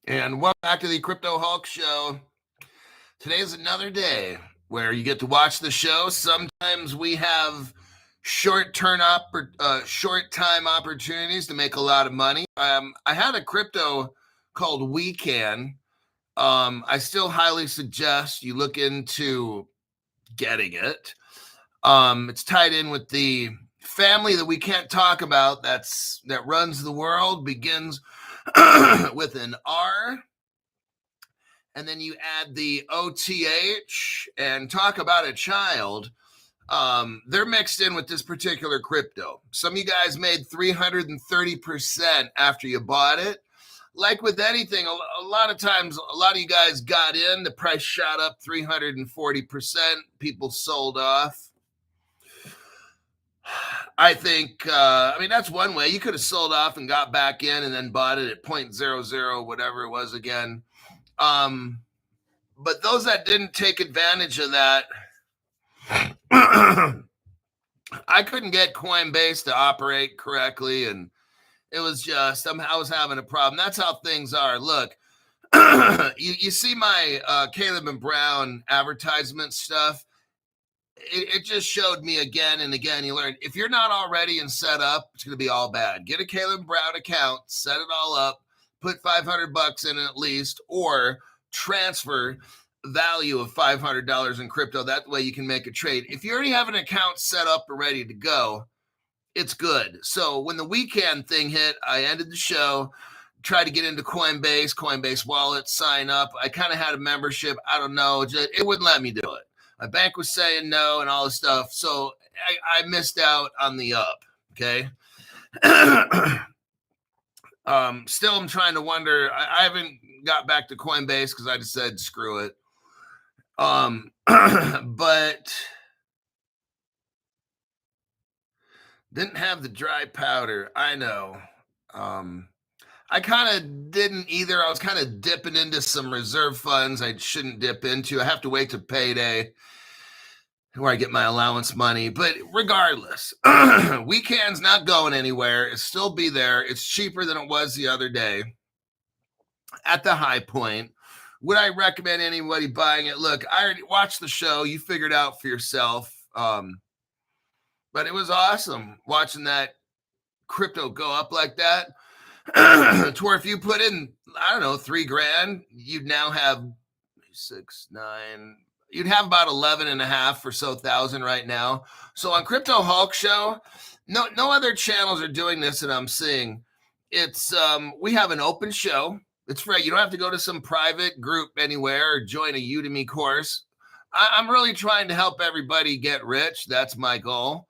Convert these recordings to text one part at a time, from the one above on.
And welcome back to the Crypto Hulk Show. Today is another day where you get to watch the show. Sometimes we have short-time opportunities to make a lot of money. I had a crypto called We Can. I still highly suggest you look into getting it. It's tied in with the family that we can't talk about that runs the world, begins with an R, and then you add the OTH and talk about a child. They're mixed in with this particular crypto. Some of you guys made 330% after you bought it. Like with anything, a lot of times, a lot of you guys got in, the price shot up 340%, people sold off. I think, that's one way. You could have sold off and got back in and then bought it at 0.00, whatever it was again. But those that didn't take advantage of that, I couldn't get Coinbase to operate correctly, and it was just, I was having a problem. That's how things are. Look, you see my Caleb and Brown advertisement stuff. It just showed me again and again. You learn, if you're not already and set up, it's going to be all bad. Get a Caleb Brown account, set it all up, put $500 in it at least, or transfer value of $500 in crypto. That way you can make a trade. If you already have an account set up and ready to go, it's good. So when the weekend thing hit, I ended the show, tried to get into Coinbase wallet, sign up. I kind of had a membership. I don't know. It wouldn't let me do it. My bank was saying no and all this stuff. So I missed out on the up. Okay. Still, I'm trying to wonder. I haven't got back to Coinbase because I just said, screw it. But didn't have the dry powder. I know. I kind of didn't either. I was kind of dipping into some reserve funds I shouldn't dip into. I have to wait to payday where I get my allowance money. But regardless, Weekend's not going anywhere. It'll still be there. It's cheaper than it was the other day at the high point. Would I recommend anybody buying it? Look, I already watched the show. You figured out for yourself. But it was awesome watching that crypto go up like that. To where if you put in, I don't know, $3,000, you'd now have 6, 9, you'd have about 11.5 or so thousand right now. So on Crypto Hulk Show, no other channels are doing this that I'm seeing. It's we have an open show. It's free. You don't have to go to some private group anywhere or join a Udemy course. I'm really trying to help everybody get rich. That's my goal.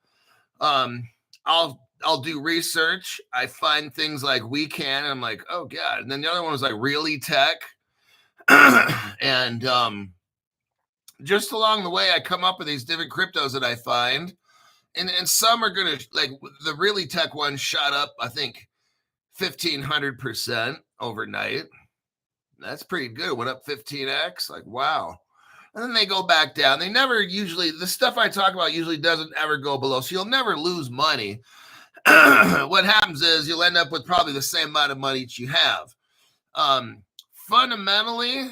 I'll do research. I find things like We Can, and I'm like, oh God. And then the other one was like Really Tech. And just along the way, I come up with these different cryptos that I find. And some are going to, like the Really Tech one shot up, I think, 1,500% overnight. That's pretty good. It went up 15x. Like, wow. And then they go back down. They never usually, the stuff I talk about usually doesn't ever go below. So you'll never lose money. What happens is you'll end up with probably the same amount of money that you have. Fundamentally,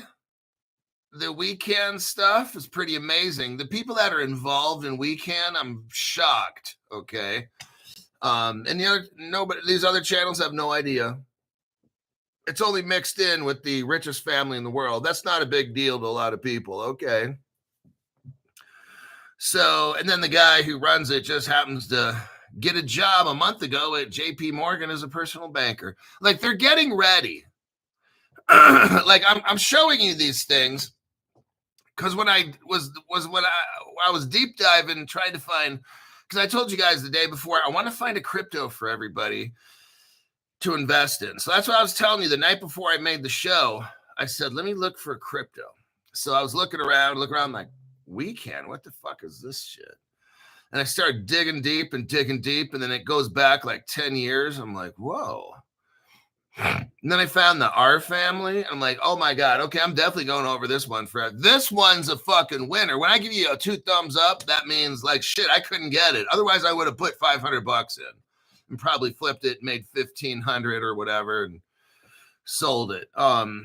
the Weekend stuff is pretty amazing. The people that are involved in Weekend, I'm shocked. Okay. And these other channels have no idea. It's only mixed in with the richest family in the world. That's not a big deal to a lot of people. Okay. So, and then the guy who runs it just happens to get a job a month ago at JP Morgan as a personal banker. Like, they're getting ready. Like, I'm showing you these things because when I was deep diving trying to find, because I told you guys the day before, I want to find a crypto for everybody to invest in. So that's what I was telling you the night before I made the show. I said, let me look for a crypto. So I was looking around like, Weekend, what the fuck is this shit? And I started digging deep, and then it goes back like 10 years. I'm like, whoa. And then I found the R family. I'm like, oh my God. Okay, I'm definitely going over this one, Fred. This one's a fucking winner. When I give you a 2 thumbs up, that means like shit, I couldn't get it. Otherwise, I would have put $500 in and probably flipped it, made 1,500 or whatever. And sold it. And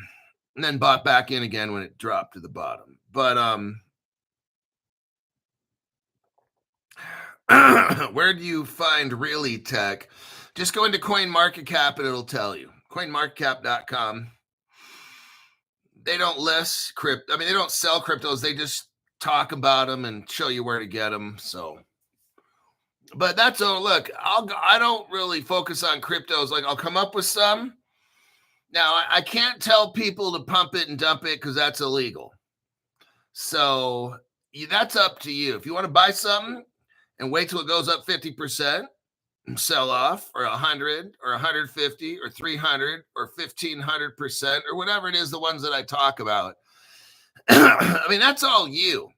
then bought back in again when it dropped to the bottom. But where do you find really tech? Just go into CoinMarketCap and it'll tell you. CoinMarketCap.com. They don't list crypto. I mean, they don't sell cryptos. They just talk about them and show you where to get them. So, but that's look. I don't really focus on cryptos. Like I'll come up with some. Now I can't tell people to pump it and dump it because that's illegal. So that's up to you. If you want to buy something and wait till it goes up 50%. Sell off or 100 or 150 or 300 or 1,500% or whatever it is, the ones that I talk about. I mean, that's all you.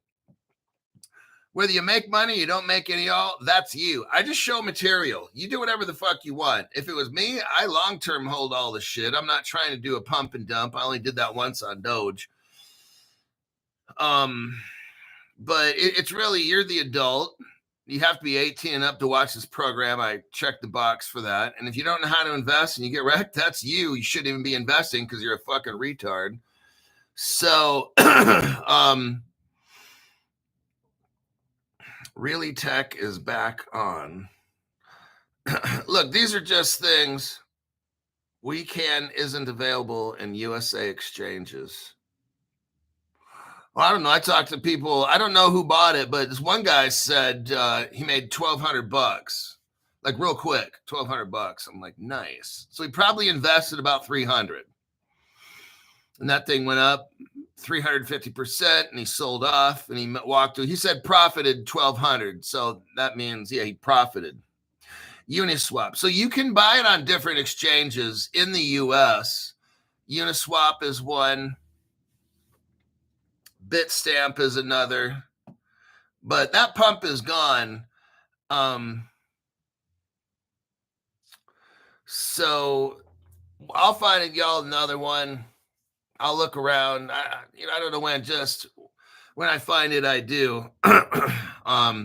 Whether you make money, you don't make any, all that's you. I just show material. You do whatever the fuck you want. If it was me, I long-term hold all the shit. I'm not trying to do a pump and dump. I only did that once on Doge. But it's really, you're the adult. You have to be 18 and up to watch this program. I checked the box for that. And if you don't know how to invest and you get wrecked, that's you. You shouldn't even be investing because you're a fucking retard. So, Really Tech is back on. Look, these are just things isn't available in USA exchanges. Well, I don't know. I talked to people. I don't know who bought it, but this one guy said he made $1,200, like real quick, $1,200. I'm like, nice. So he probably invested about 300, and that thing went up 350%, and he sold off, and he walked through. He said profited 1,200, so that means he profited. Uniswap. So you can buy it on different exchanges in the U.S. Uniswap is one. Bitstamp is another, but that pump is gone. So I'll find y'all another one. I'll look around. I don't know when. Just when I find it, I do. Yeah,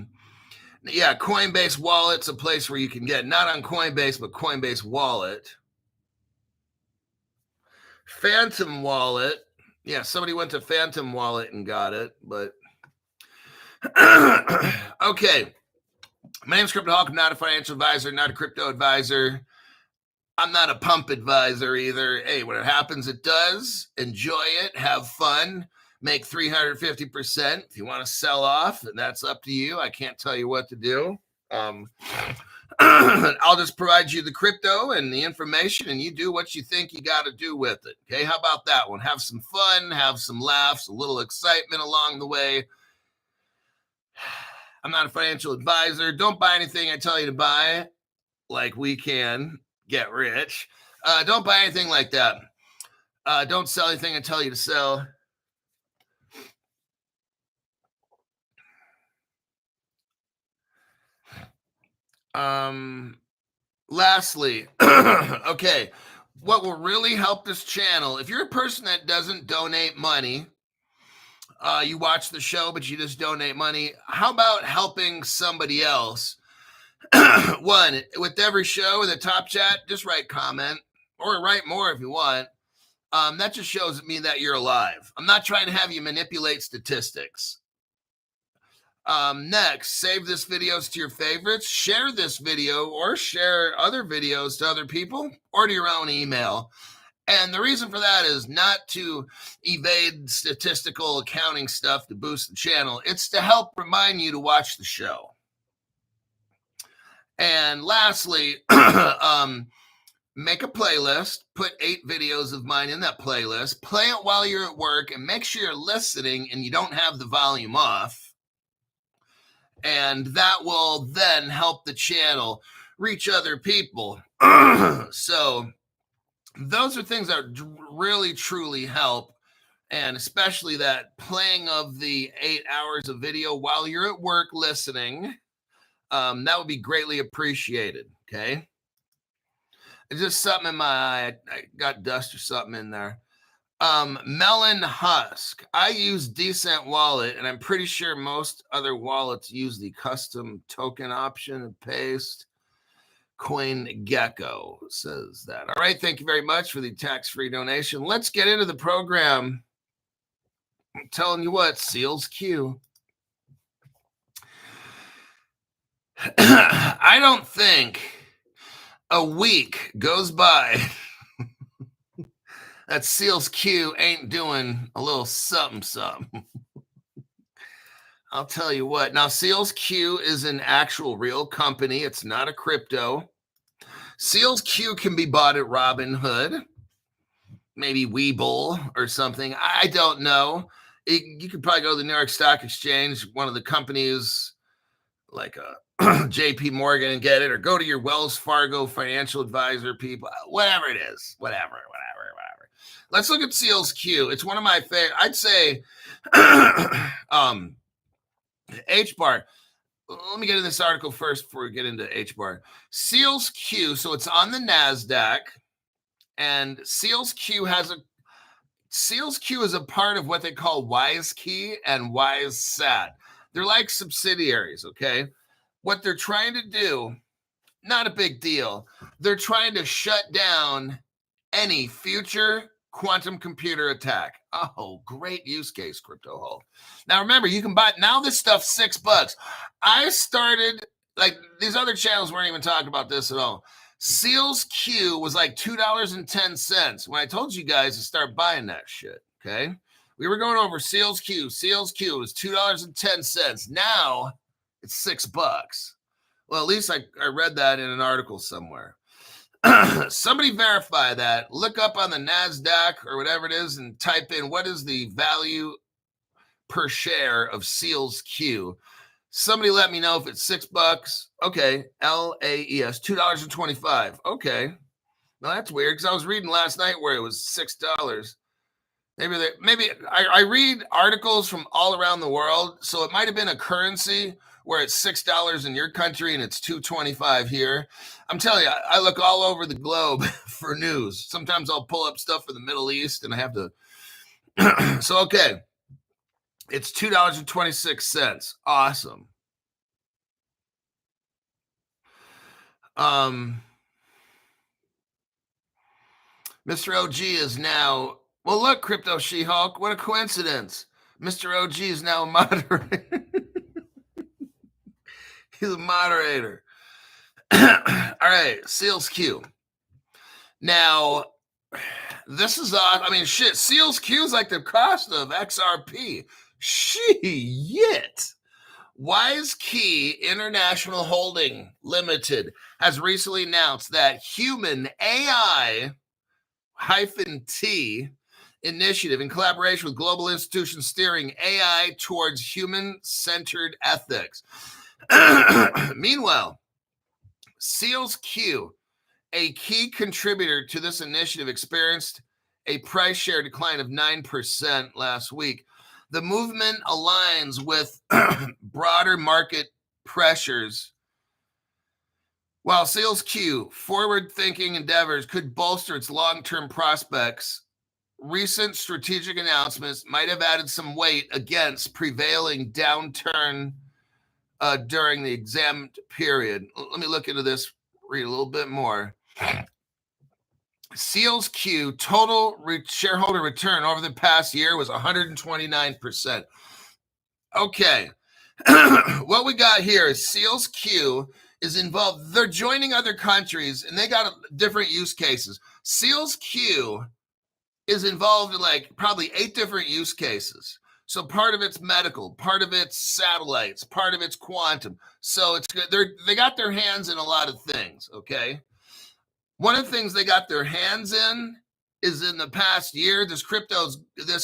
Coinbase Wallet's a place where you can get, not on Coinbase, but Coinbase Wallet. Phantom Wallet. Yeah, somebody went to Phantom Wallet and got it, but okay. My name's CryptoHawk. I'm not a financial advisor, not a crypto advisor. I'm not a pump advisor either. Hey, when it happens, it does. Enjoy it. Have fun. Make 350%. If you want to sell off, that's up to you. I can't tell you what to do. I'll just provide you the crypto and the information, and you do what you think you got to do with it. Okay, how about that one? Have some fun, have some laughs, a little excitement along the way. I'm not a financial advisor. Don't buy anything I tell you to buy, like we can get rich. Don't buy anything like that. Don't sell anything I tell you to sell. Lastly, okay, what will really help this channel, if you're a person that doesn't donate money, you watch the show, but you just donate money, how about helping somebody else? One, with every show in the top chat, just write comment or write more if you want. That just shows me that you're alive. I'm not trying to have you manipulate statistics. Next, save this videos to your favorites, share this video or share other videos to other people or to your own email. And the reason for that is not to evade statistical accounting stuff to boost the channel. It's to help remind you to watch the show. And lastly, make a playlist, put 8 videos of mine in that playlist, play it while you're at work, and make sure you're listening and you don't have the volume off. And that will then help the channel reach other people. So those are things that really, truly help. And especially that playing of the 8 hours of video while you're at work listening, that would be greatly appreciated, okay? It's just something in my eye. I got dust or something in there. Melon Husk. I use Decent Wallet, and I'm pretty sure most other wallets use the custom token option and paste. CoinGecko says that. All right, thank you very much for the tax-free donation. Let's get into the program. I'm telling you what, Seals Q. I don't think a week goes by that Seals Q ain't doing a little something. I'll tell you what. Now, Seals Q is an actual real company. It's not a crypto. Seals Q can be bought at Robinhood, maybe Webull or something. I don't know. You could probably go to the New York Stock Exchange, one of the companies like a JP Morgan, and get it, or go to your Wells Fargo financial advisor people, whatever it is, whatever. Let's look at Seals Q. It's one of my favorite. I'd say HBAR. Let me get in this article first before we get into HBAR. Seals Q, so it's on the NASDAQ, and Seals Q is a part of what they call WiseKey and WiseSat. They're like subsidiaries, okay? What they're trying to do, not a big deal. They're trying to shut down any future quantum computer attack. Oh, great use case, Crypto Hole. Now remember, you can buy, now this stuff's $6. I started, like, these other channels weren't even talking about this at all. Seals Q was like $2.10 when I told you guys to start buying that shit, okay? We were going over Seals Q. Seals Q was $2.10. Now it's $6. Well, at least I read that in an article somewhere. Somebody verify that. Look up on the NASDAQ or whatever it is and type in what is the value per share of Seals Q. Somebody let me know if it's $6. Okay, LAES, $2.25. Okay. Now that's weird because I was reading last night where it was $6. Maybe I read articles from all around the world, so it might have been a currency where it's $6 in your country and it's $2.25 here. I'm telling you, I look all over the globe for news. Sometimes I'll pull up stuff for the Middle East and I have to. So, okay. It's $2.26. Awesome. Mr. OG is now, well, look, Crypto She-Hulk, what a coincidence. Mr. OG is now a moderator. He's a moderator. All right, Seals Q. Now, this is odd. I mean, shit, Seals Q is like the cost of XRP. Shit. WiseKey International Holding Limited has recently announced that Human AI-T initiative in collaboration with global institutions steering AI towards human-centered ethics. Meanwhile, Seals Q, a key contributor to this initiative, experienced a price share decline of 9% last week. The movement aligns with broader market pressures. While Seals Q forward-thinking endeavors could bolster its long-term prospects, recent strategic announcements might have added some weight against prevailing downturn during the examined period. Let me look into this, read a little bit more. Seals Q total shareholder return over the past year was 129%. Okay. What we got here is Seals Q is involved. They're joining other countries and they got different use cases. Seals Q is involved in like probably 8 different use cases. So part of it's medical, part of it's satellites, part of it's quantum. So it's good. They got their hands in a lot of things, okay? One of the things they got their hands in is in the past year, this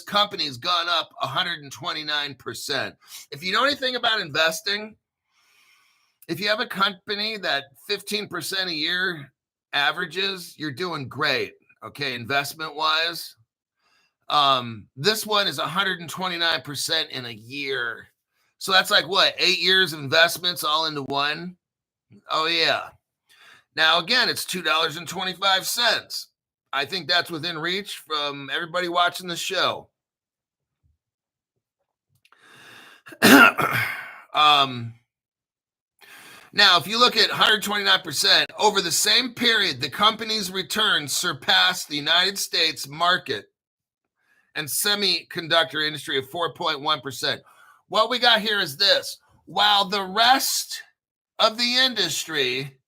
company's gone up 129%. If you know anything about investing, if you have a company that 15% a year averages, you're doing great, okay, investment-wise. This one is 129% in a year. So that's like what, 8 years of investments all into one? Oh, yeah. Now, again, it's $2.25. I think that's within reach from everybody watching the show. Now, if you look at 129%, over the same period, the company's returns surpassed the United States market and semiconductor industry of 4.1%. What we got here is this. While the rest of the industry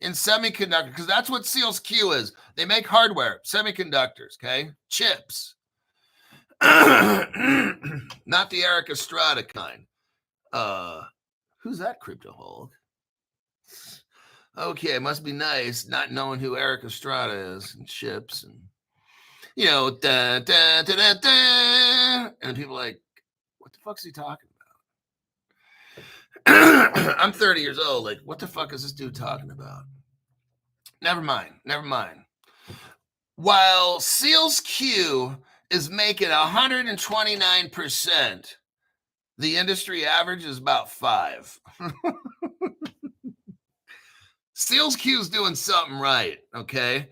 in semiconductor, because that's what Seals Q is. They make hardware, semiconductors, okay? Chips. Not the Eric Estrada kind. Who's that crypto hog? Okay, must be nice not knowing who Eric Estrada is and chips and da, da, da, da, da. And people are like, what the fuck is he talking about? I'm 30 years old. Like, what the fuck is this dude talking about? Never mind. While Seals Q is making 129%, the industry average is about 5%. Seals Q is doing something right, okay?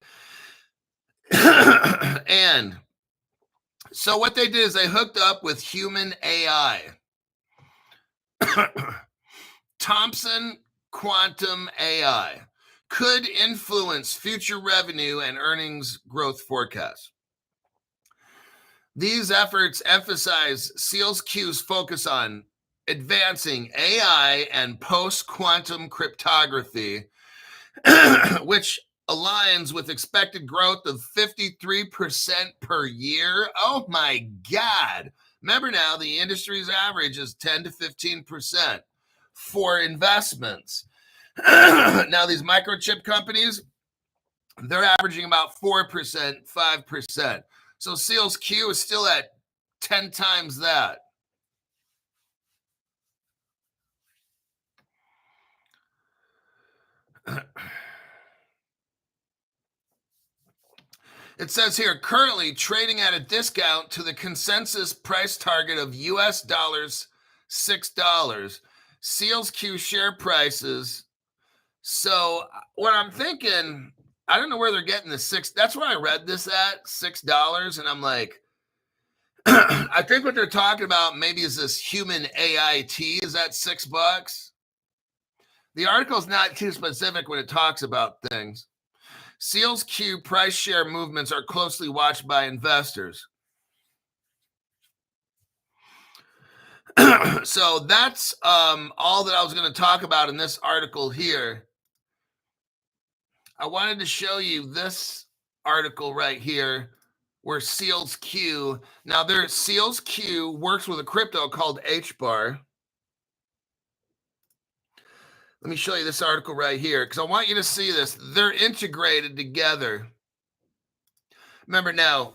And so what they did is they hooked up with human AI. Thomson Quantum AI could influence future revenue and earnings growth forecasts. These efforts emphasize Seals Q's focus on advancing AI and post-quantum cryptography, which aligns with expected growth of 53% per year. Oh my God. Remember now, the industry's average is 10 to 15% for investments. Now, these microchip companies, they're averaging about 4%, 5%. So Seals Q is still at 10 times that. It says here, currently trading at a discount to the consensus price target of US dollars, $6. Seals Q share prices. So what I'm thinking, I don't know where they're getting the $6. That's where I read this at, $6. And I'm like, I think what they're talking about maybe is this human AIT. Is that $6? The article is not too specific when it talks about things. Seals Q price share movements are closely watched by investors. So that's all that I was going to talk about in this article here. I wanted to show you this article right here where Seals Q, now their Seals Q works with a crypto called HBAR. Let me show you this article right here because I want you to see this. They're integrated together. Remember now,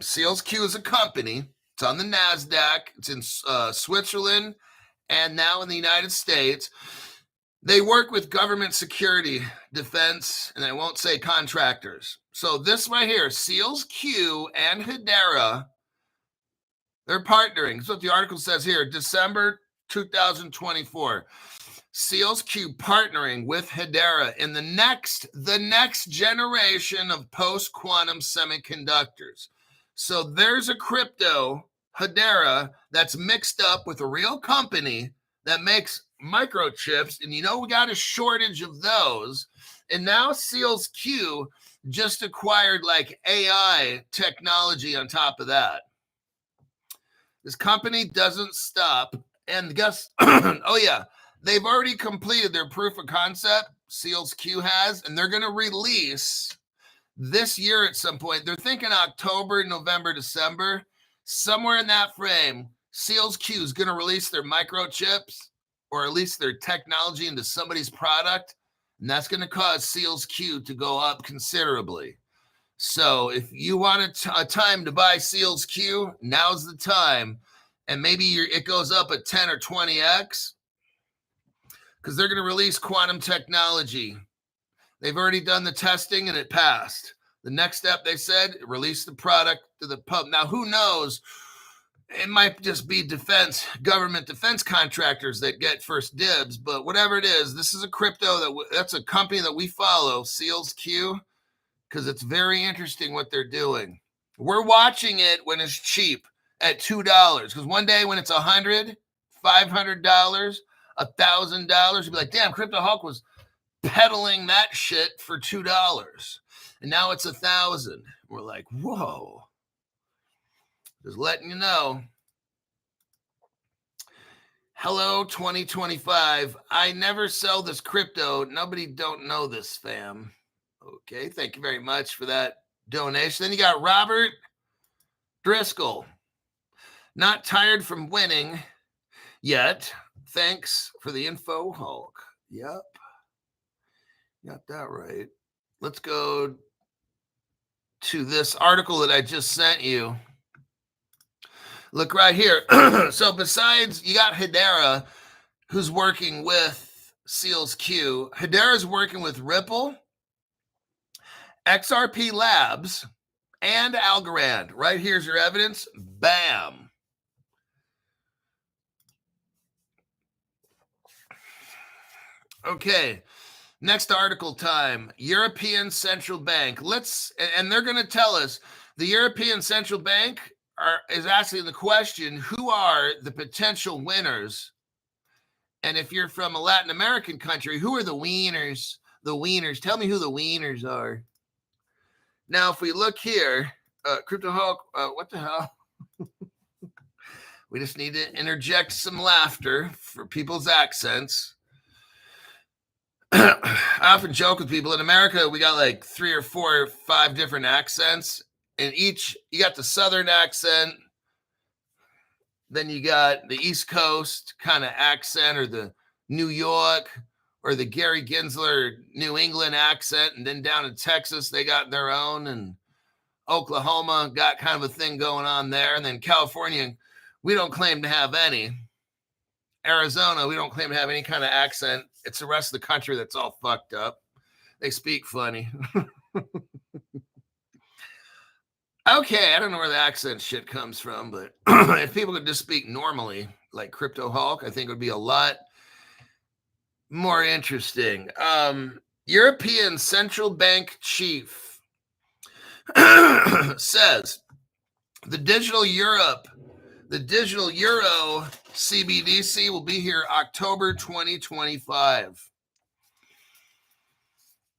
Seals Q is a company. It's on the NASDAQ. It's in Switzerland and now in the United States. They work with government security, defense, and I won't say contractors. So this right here, Seals Q and Hedera, they're partnering. That's what the article says here, December 2024. Seals Q partnering with Hedera in the next generation of post-quantum semiconductors. So there's a crypto, Hedera, that's mixed up with a real company that makes microchips, and we got a shortage of those. And now Seals Q just acquired like AI technology on top of that. This company doesn't stop. And guess, oh yeah, they've already completed their proof of concept, Seals Q has, and they're going to release this year at some point. They're thinking October, November, December, somewhere in that frame. Seals Q is going to release their microchips, or at least their technology into somebody's product, and that's going to cause Seals Q to go up considerably. So if you want a time to buy Seals Q, now's the time. And maybe it goes up at 10 or 20x because they're going to release quantum technology. They've already done the testing and it passed. The next step, they said, release the product to the pub. Now, who knows? It might just be government defense contractors that get first dibs, but whatever it is, this is a crypto that's a company that we follow, Seals Q, because it's very interesting what they're doing. We're watching it when it's cheap at $2, because one day when it's $100, $500, $1,000. You'd be like, damn, Crypto Hulk was peddling that shit for $2. And now it's 1,000. We're like, whoa. Just letting you know. Hello, 2025. I never sell this crypto. Nobody don't know this, fam. Okay, thank you very much for that donation. Then you got Robert Driscoll. Not tired from winning yet. Thanks for the info, Hulk. Yep. Got that right. Let's go to this article that I just sent you. Look right here. So besides, you got Hedera, who's working with Seals Q. Hedera's working with Ripple, XRP Labs, and Algorand. Right here's your evidence. Bam. Okay. Next article time. European Central Bank. And they're going to tell us the European Central Bank is asking the question, who are the potential winners? And if you're from a Latin American country, who are the wieners? The wieners. Tell me who the wieners are. Now, if we look here, Crypto Hulk, what the hell? We just need to interject some laughter for people's accents. I often joke with people in America, we got like 3 or 4 or 5 different accents. And each, you got the Southern accent, then you got the East Coast kind of accent, or the New York, or the Gary Gensler New England accent. And then down in Texas, they got their own. And Oklahoma got kind of a thing going on there. And then California, we don't claim to have any. Arizona, we don't claim to have any kind of accent. It's the rest of the country that's all fucked up. They speak funny. Okay, I don't know where the accent shit comes from, but if people could just speak normally, like Crypto Hulk, I think it would be a lot more interesting. European Central Bank chief says the digital Euro CBDC will be here October 2025.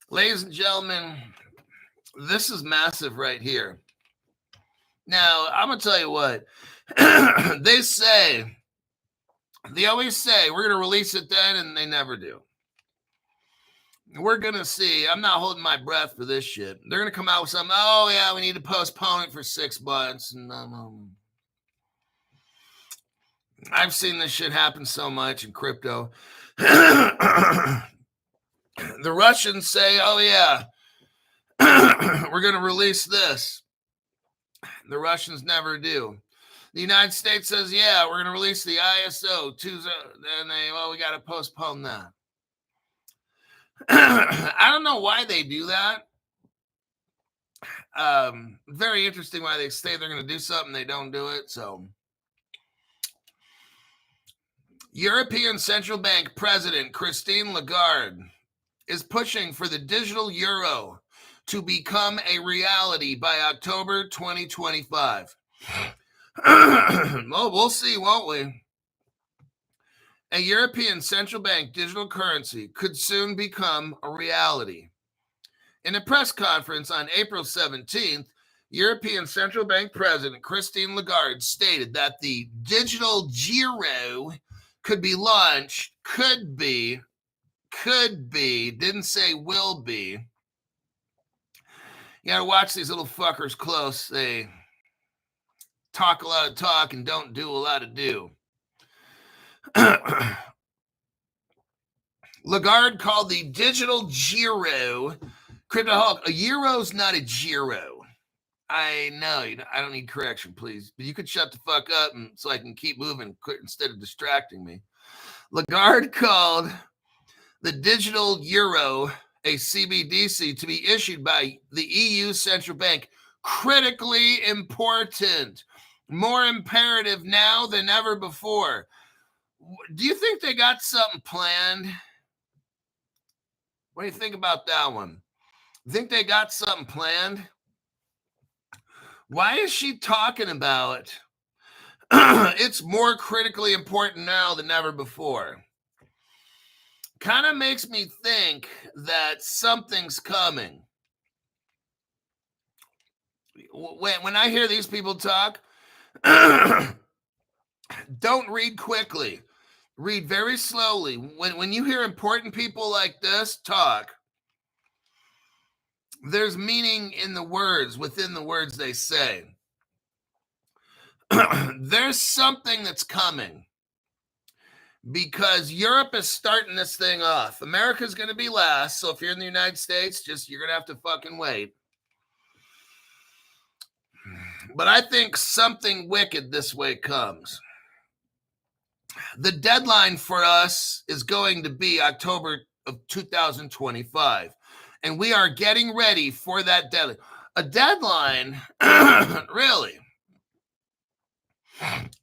Ladies and gentlemen, this is massive right here. Now, I'm going to tell you what. They always say, we're going to release it then, and they never do. We're going to see. I'm not holding my breath for this shit. They're going to come out with something, oh, yeah, we need to postpone it for 6 months. And I've seen this shit happen so much in crypto. The Russians say, oh, yeah, we're going to release this. The Russians never do. The United States says, yeah, we're going to release the ISO. And we got to postpone that. I don't know why they do that. Very interesting why they say they're going to do something, they don't do it. So, European Central Bank President Christine Lagarde is pushing for the digital euro to become a reality by October 2025. Well, we'll see, won't we? A European Central Bank digital currency could soon become a reality. In a press conference on April 17th, European Central Bank President Christine Lagarde stated that the digital euro could be launched, could be, didn't say will be. You got to watch these little fuckers close. They talk a lot of talk and don't do a lot of do. Lagarde called the digital euro, Crypto Hulk, a euro's not a giro. I know, I don't need correction, please. But you could shut the fuck up so I can keep moving instead of distracting me. Lagarde called the digital euro, a CBDC, to be issued by the EU Central Bank critically important, more imperative now than ever before. Do you think they got something planned? What do you think about that one? Think they got something planned? Why is she talking about it's more critically important now than ever before? kind of makes me think that something's coming. When I hear these people talk, don't read quickly. Read very slowly. When you hear important people like this talk, there's meaning in the words, within the words they say. There's something that's coming because Europe is starting this thing off. America's going to be last. So if you're in the United States, you're going to have to fucking wait. But I think something wicked this way comes. The deadline for us is going to be October of 2025. And we are getting ready for that deadline. A deadline, really.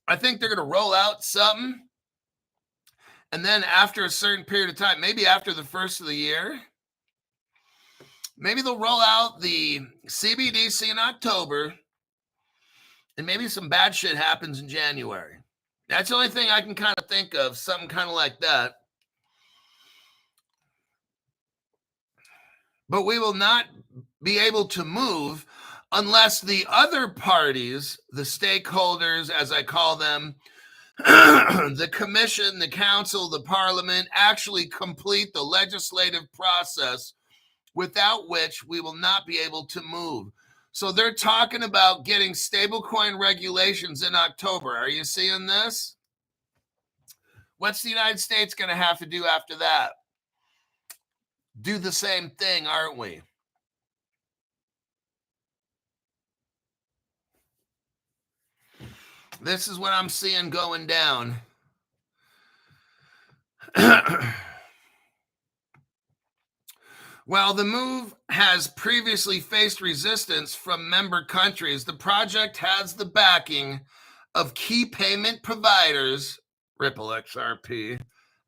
I think they're going to roll out something. And then after a certain period of time, maybe after the first of the year, maybe they'll roll out the CBDC in October. And maybe some bad shit happens in January. That's the only thing I can kind of think of, something kind of like that. But we will not be able to move unless the other parties, the stakeholders, as I call them, the commission, the council, the parliament, actually complete the legislative process, without which we will not be able to move. So they're talking about getting stablecoin regulations in October. Are you seeing this? What's the United States going to have to do after that? Do the same thing, aren't we? This is what I'm seeing going down. While the move has previously faced resistance from member countries, the project has the backing of key payment providers, Ripple XRP,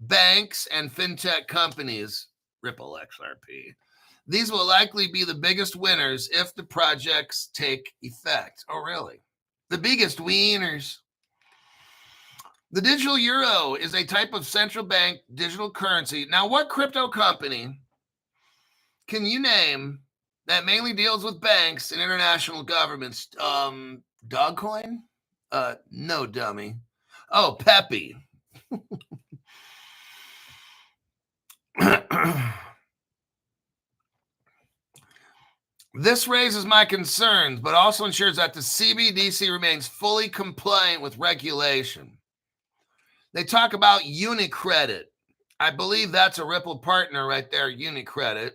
banks, and fintech companies, Ripple XRP. These will likely be the biggest winners if the projects take effect. Oh, really? The biggest winners. The digital euro is a type of central bank digital currency. Now, what crypto company can you name that mainly deals with banks and international governments? Dogcoin? No, dummy. Oh, Pepe. This raises my concerns, but also ensures that the CBDC remains fully compliant with regulation. They talk about UniCredit. I believe that's a Ripple partner right there, UniCredit.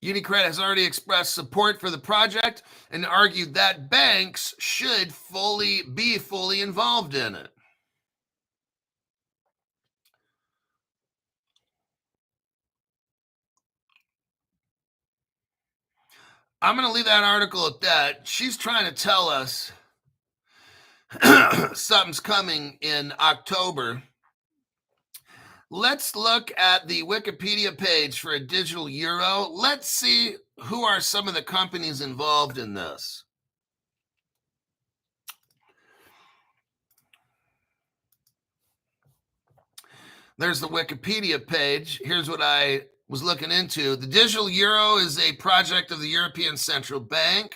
UniCredit has already expressed support for the project and argued that banks should be fully involved in it. I'm going to leave that article at that. She's trying to tell us something's coming in October. Let's look at the Wikipedia page for a digital euro. Let's see who are some of the companies involved in this. There's the Wikipedia page. Here's what I was looking into. The digital euro is a project of the European Central Bank.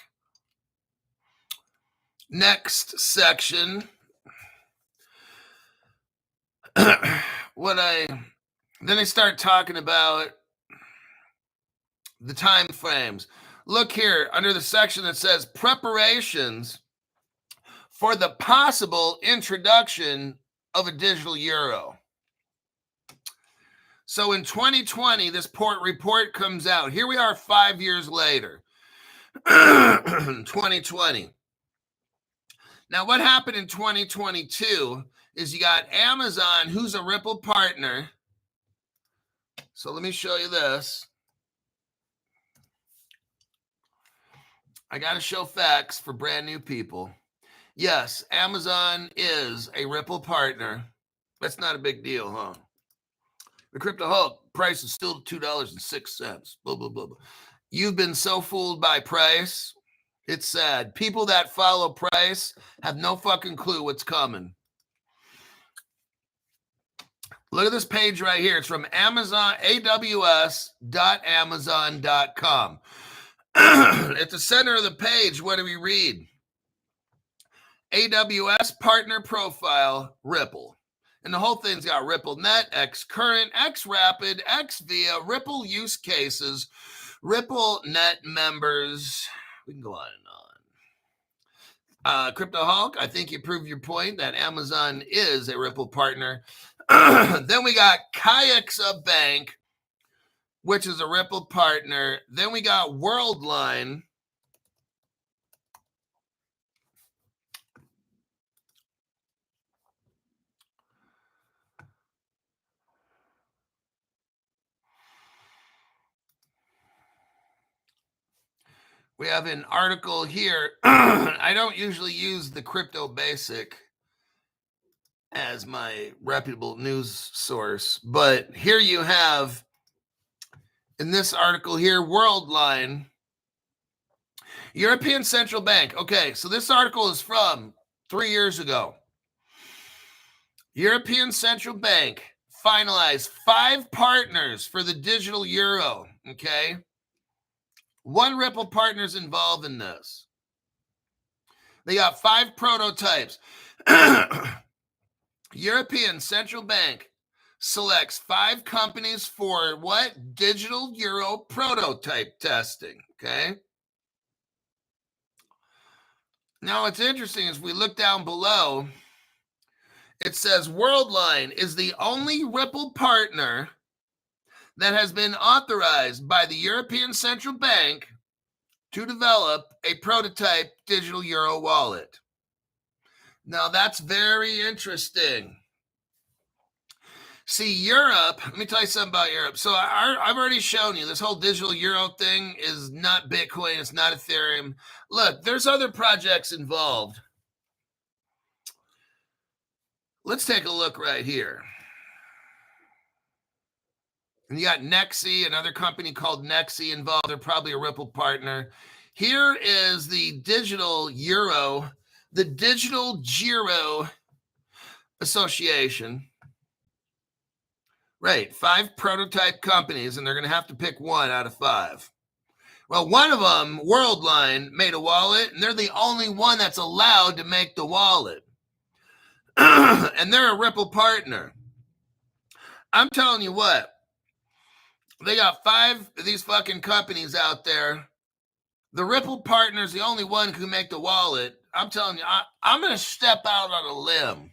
Next section. Then they start talking about the time frames. Look here under the section that says preparations for the possible introduction of a digital euro. So in 2020, this report comes out. Here we are 5 years later, 2020. Now, what happened in 2022 is you got Amazon, who's a Ripple partner. So let me show you this. I got to show facts for brand new people. Yes, Amazon is a Ripple partner. That's not a big deal, huh? The crypto Hulk price is still $2.06. Blah, blah, blah, blah. You've been so fooled by price. It's sad. People that follow price have no fucking clue what's coming. Look at this page right here. It's from Amazon, aws.amazon.com. At the center of the page, what do we read? AWS partner profile, Ripple. And the whole thing's got Ripple Net, X Current, X Rapid, X Via, Ripple use cases, Ripple Net members. We can go on and on. Crypto Hulk, I think you proved your point that Amazon is a Ripple partner. Then we got Kayaxa Bank, which is a Ripple partner. Then we got Worldline. We have an article here. I don't usually use the Crypto Basic as my reputable news source, but here you have, in this article here, Worldline, European Central Bank. Okay, so this article is from 3 years ago. European Central Bank finalized 5 partners for the digital euro. Okay, 1 Ripple partner's involved in this. They got 5 prototypes. European Central Bank selects 5 companies for what? Digital euro prototype testing. Okay. Now, what's interesting is we look down below, it says Worldline is the only Ripple partner that has been authorized by the European Central Bank to develop a prototype digital euro wallet. Now, that's very interesting. See, Europe, let me tell you something about Europe. So I've already shown you this whole digital euro thing is not Bitcoin. It's not Ethereum. Look, there's other projects involved. Let's take a look right here. And you got Nexi, another company called Nexi involved. They're probably a Ripple partner. Here is the digital euro, the Digital Giro Association. Right, 5 prototype companies, and they're going to have to pick 1 out of 5. Well, one of them, Worldline, made a wallet, and they're the only one that's allowed to make the wallet. And they're a Ripple partner. I'm telling you what, they got 5 of these fucking companies out there. The Ripple partner is the only one who can make the wallet. I'm telling you, I'm going to step out on a limb.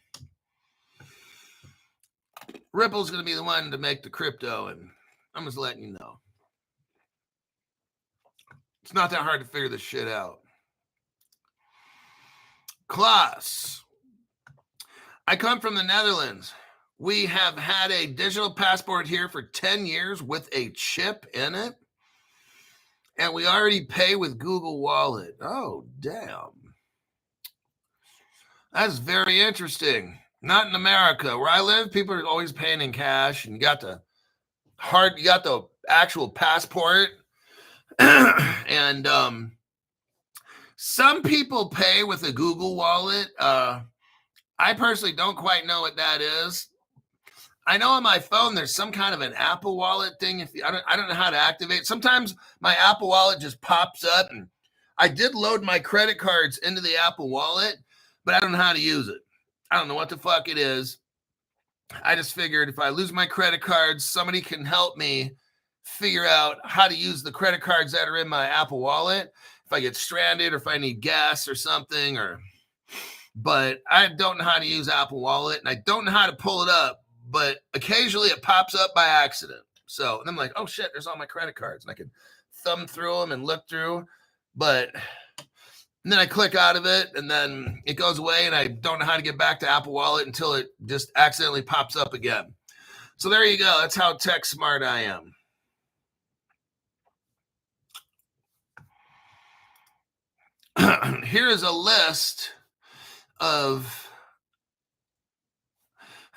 Ripple's going to be the one to make the crypto, and I'm just letting you know. It's not that hard to figure this shit out. Klaas. I come from the Netherlands. We have had a digital passport here for 10 years with a chip in it. And we already pay with Google Wallet. Oh, damn. That's very interesting. Not in America. Where I live, people are always paying in cash, and you got the actual passport. And some people pay with a Google Wallet. I personally don't quite know what that is. I know on my phone there's some kind of an Apple Wallet thing. I don't know how to activate. Sometimes my Apple Wallet just pops up, and I did load my credit cards into the Apple Wallet, but I don't know how to use it. I don't know what the fuck it is. I just figured if I lose my credit cards, somebody can help me figure out how to use the credit cards that are in my Apple Wallet. If I get stranded or if I need gas or something, but I don't know how to use Apple Wallet, and I don't know how to pull it up, but occasionally it pops up by accident. So and I'm like, oh shit, there's all my credit cards, and I can thumb through them and look through, and then I click out of it, and then it goes away, and I don't know how to get back to Apple Wallet until it just accidentally pops up again. So there you go. That's how tech smart I am. Here is a list of...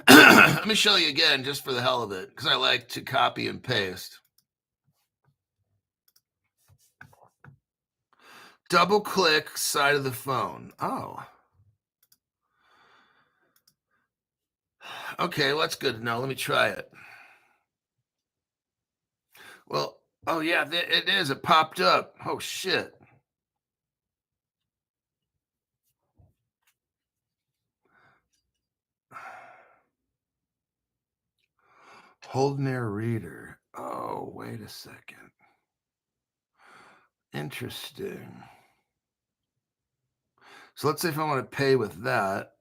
Let me show you again just for the hell of it, because I like to copy and paste. Double click side of the phone. Oh. Okay, well, that's good to know. Let me try it. Well, oh yeah, it is. It popped up. Oh shit. Hold near reader. Oh, wait a second. Interesting. So let's say if I want to pay with that.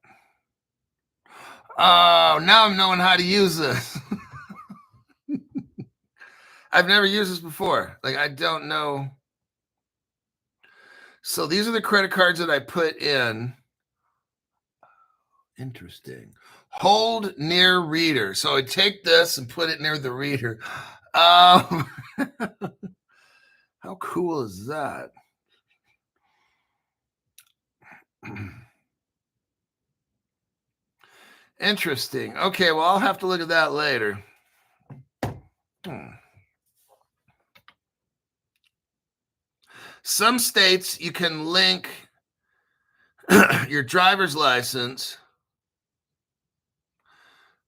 Oh, now I'm knowing how to use this. I've never used this before. Like, I don't know. So these are the credit cards that I put in. Interesting. Hold near reader. So I take this and put it near the reader. How cool is that? Interesting. Okay, well, I'll have to look at that later. Some states you can link your driver's license.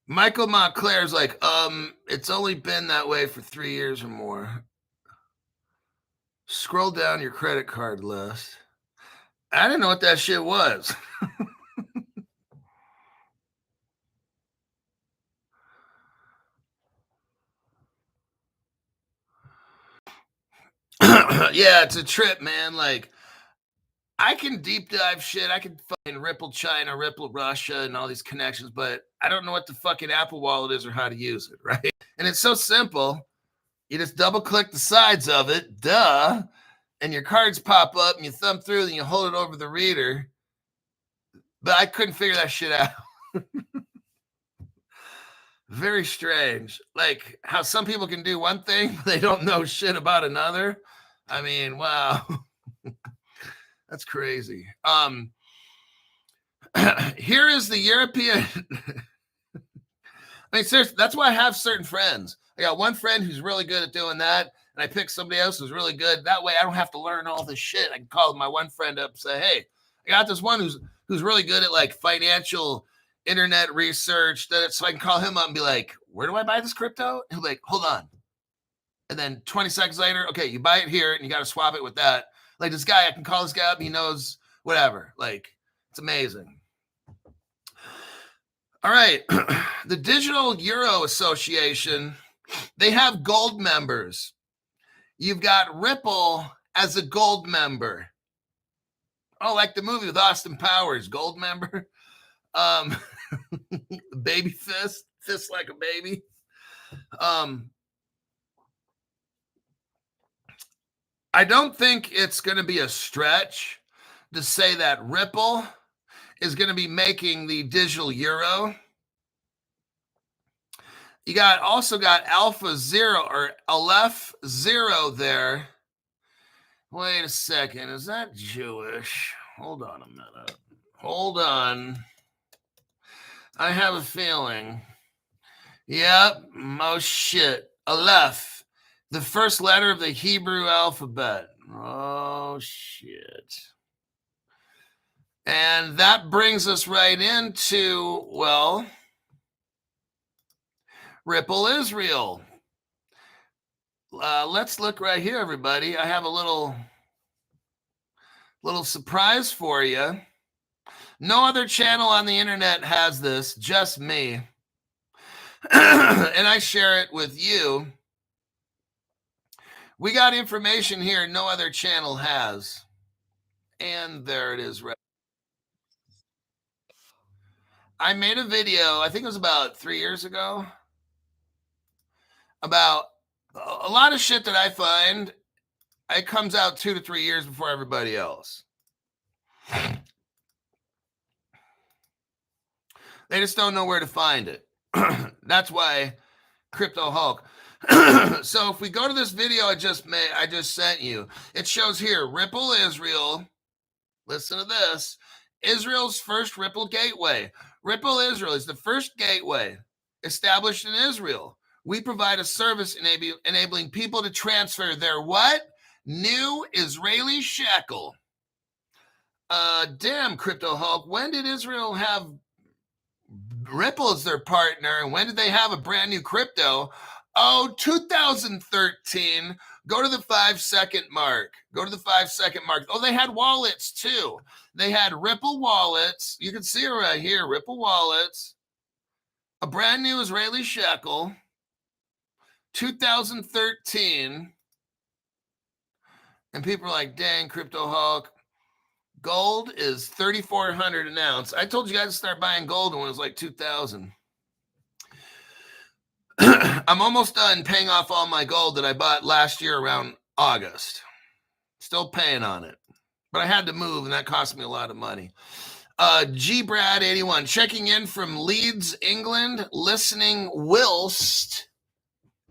Michael Montclair's like, it's only been that way for 3 years or more. Scroll down your credit card list. I didn't know what that shit was. Yeah, it's a trip, man. Like, I can deep dive shit. I can fucking Ripple China, Ripple Russia, and all these connections, but I don't know what the fucking Apple Wallet is or how to use it, right? And it's so simple. You just double click the sides of it, duh, and your cards pop up and you thumb through and you hold it over the reader. But I couldn't figure that shit out. Very strange. Like how some people can do one thing, but they don't know shit about another. I mean, wow. That's crazy. Here is the European. I mean, seriously, that's why I have certain friends. I got one friend who's really good at doing that, and I pick somebody else who's really good. That way I don't have to learn all this shit. I can call my one friend up and say, hey, I got this one who's really good at like financial internet research. So I can call him up and be like, where do I buy this crypto? He'll be like, hold on. And then 20 seconds later, okay, you buy it here and you got to swap it with that. Like this guy, I can call this guy up. He knows whatever. Like, it's amazing. All right. The Digital Euro Association, they have gold members. You've got Ripple as a gold member. Oh, like the movie with Austin Powers, gold member. Baby fist like a baby. I don't think it's going to be a stretch to say that Ripple is going to be making the digital euro. You also got Alpha Zero or Aleph Zero there. Wait a second. Is that Jewish? Hold on a minute. Hold on. I have a feeling. Yep. Oh, shit. Aleph. The first letter of the Hebrew alphabet. Oh, shit. And that brings us right into, well, Ripple Israel. Let's look right here, everybody. I have a little surprise for you. No other channel on the internet has this, just me. And I share it with you. We got information here no other channel has. And there it is. I made a video, I think it was about 3 years ago, about a lot of shit that I find. It comes out 2 to 3 years before everybody else. They just don't know where to find it. That's why Crypto Hulk. So if we go to this video I just sent you, it shows here Ripple Israel. Listen to this. Israel's first Ripple gateway. Ripple Israel is the first gateway established in Israel. We provide a service enabling people to transfer their what? New Israeli shekel. Damn, Crypto Hulk. When did Israel have Ripple is their partner. And when did they have a brand new crypto? Oh, 2013. Go to the 5-second mark. Go to the 5-second mark. Oh, they had wallets too. They had Ripple wallets. You can see it right here, Ripple wallets. A brand new Israeli shekel. 2013. And people are like, dang, Crypto Hulk. Gold is $3,400 an ounce. I told you guys to start buying gold when it was like 2000. I'm almost done paying off all my gold that I bought last year around August. Still paying on it. But I had to move, and that cost me a lot of money. G-Brad81, checking in from Leeds, England, listening whilst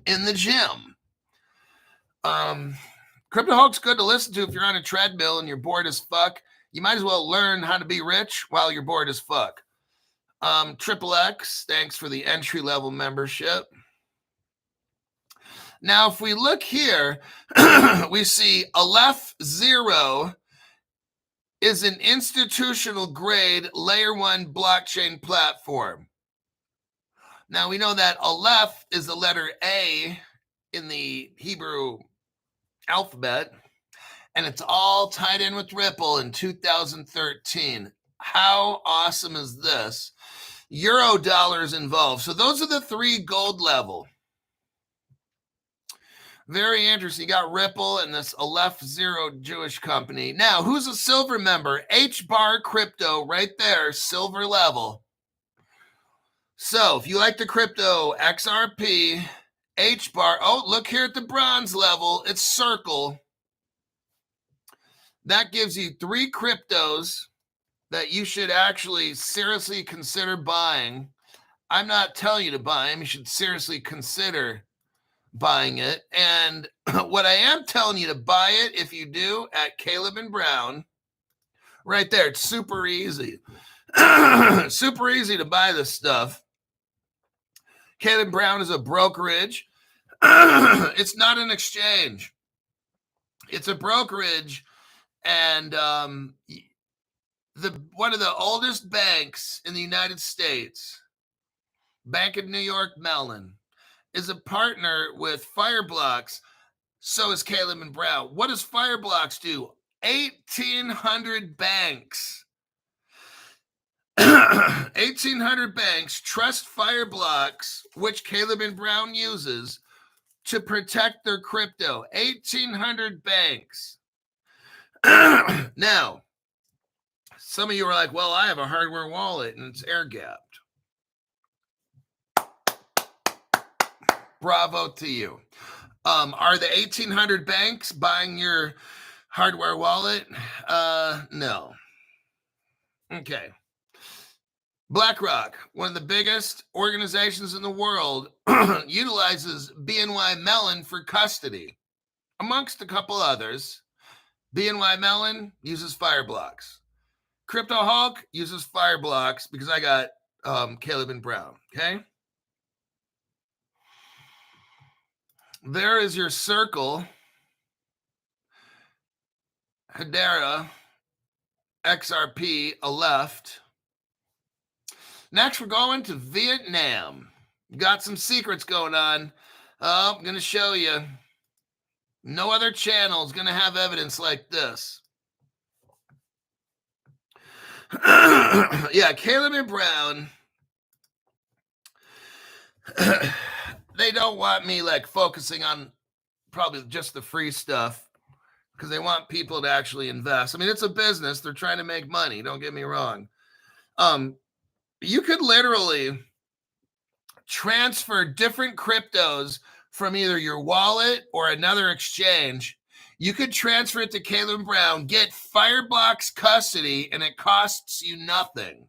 in the gym. Crypto Hulk's good to listen to if you're on a treadmill and you're bored as fuck. You might as well learn how to be rich while you're bored as fuck. Triple X, thanks for the entry-level membership. Now, if we look here, we see Aleph 0 is an institutional grade layer 1 blockchain platform. Now, we know that Aleph is the letter A in the Hebrew alphabet, and it's all tied in with Ripple in 2013. How awesome is this? Euro dollars involved. So those are the 3 gold level. Very interesting. You got Ripple and this Aleph 0 Jewish company. Now, who's a silver member? HBAR Crypto right there, silver level. So if you like the crypto, XRP, HBAR. Oh, look here at the bronze level. It's Circle. That gives you 3 cryptos that you should actually seriously consider buying. I'm not telling you to buy them. You should seriously consider buying it. And what I am telling you to buy it, if you do, at Caleb and Brown, right there. It's super easy. Super easy to buy this stuff. Caleb Brown is a brokerage. It's not an exchange. It's a brokerage. And one of the oldest banks in the United States, Bank of New York Mellon, is a partner with Fireblocks. So is Caleb and Brown. What does Fireblocks do? 1,800 banks. 1,800 banks trust Fireblocks, which Caleb and Brown uses, to protect their crypto. 1,800 banks. Now, some of you are like, well, I have a hardware wallet and it's air gapped. Bravo to you. Are the 1,800 banks buying your hardware wallet? No. Okay. BlackRock, one of the biggest organizations in the world, utilizes BNY Mellon for custody, amongst a couple others. BNY Mellon uses Fireblocks. Crypto Hulk uses Fireblocks because I got Caleb and Brown, okay? There is your Circle, Hedera, XRP, Aleph. Next, we're going to Vietnam. Got some secrets going on. I'm going to show you. No other channel is going to have evidence like this. Yeah, Caleb and Brown. They don't want me like focusing on probably just the free stuff because they want people to actually invest. I mean, it's a business. They're trying to make money. Don't get me wrong. You could literally transfer different cryptos from either your wallet or another exchange. You could transfer it to Caleb Brown, get Fireblocks custody, and it costs you nothing.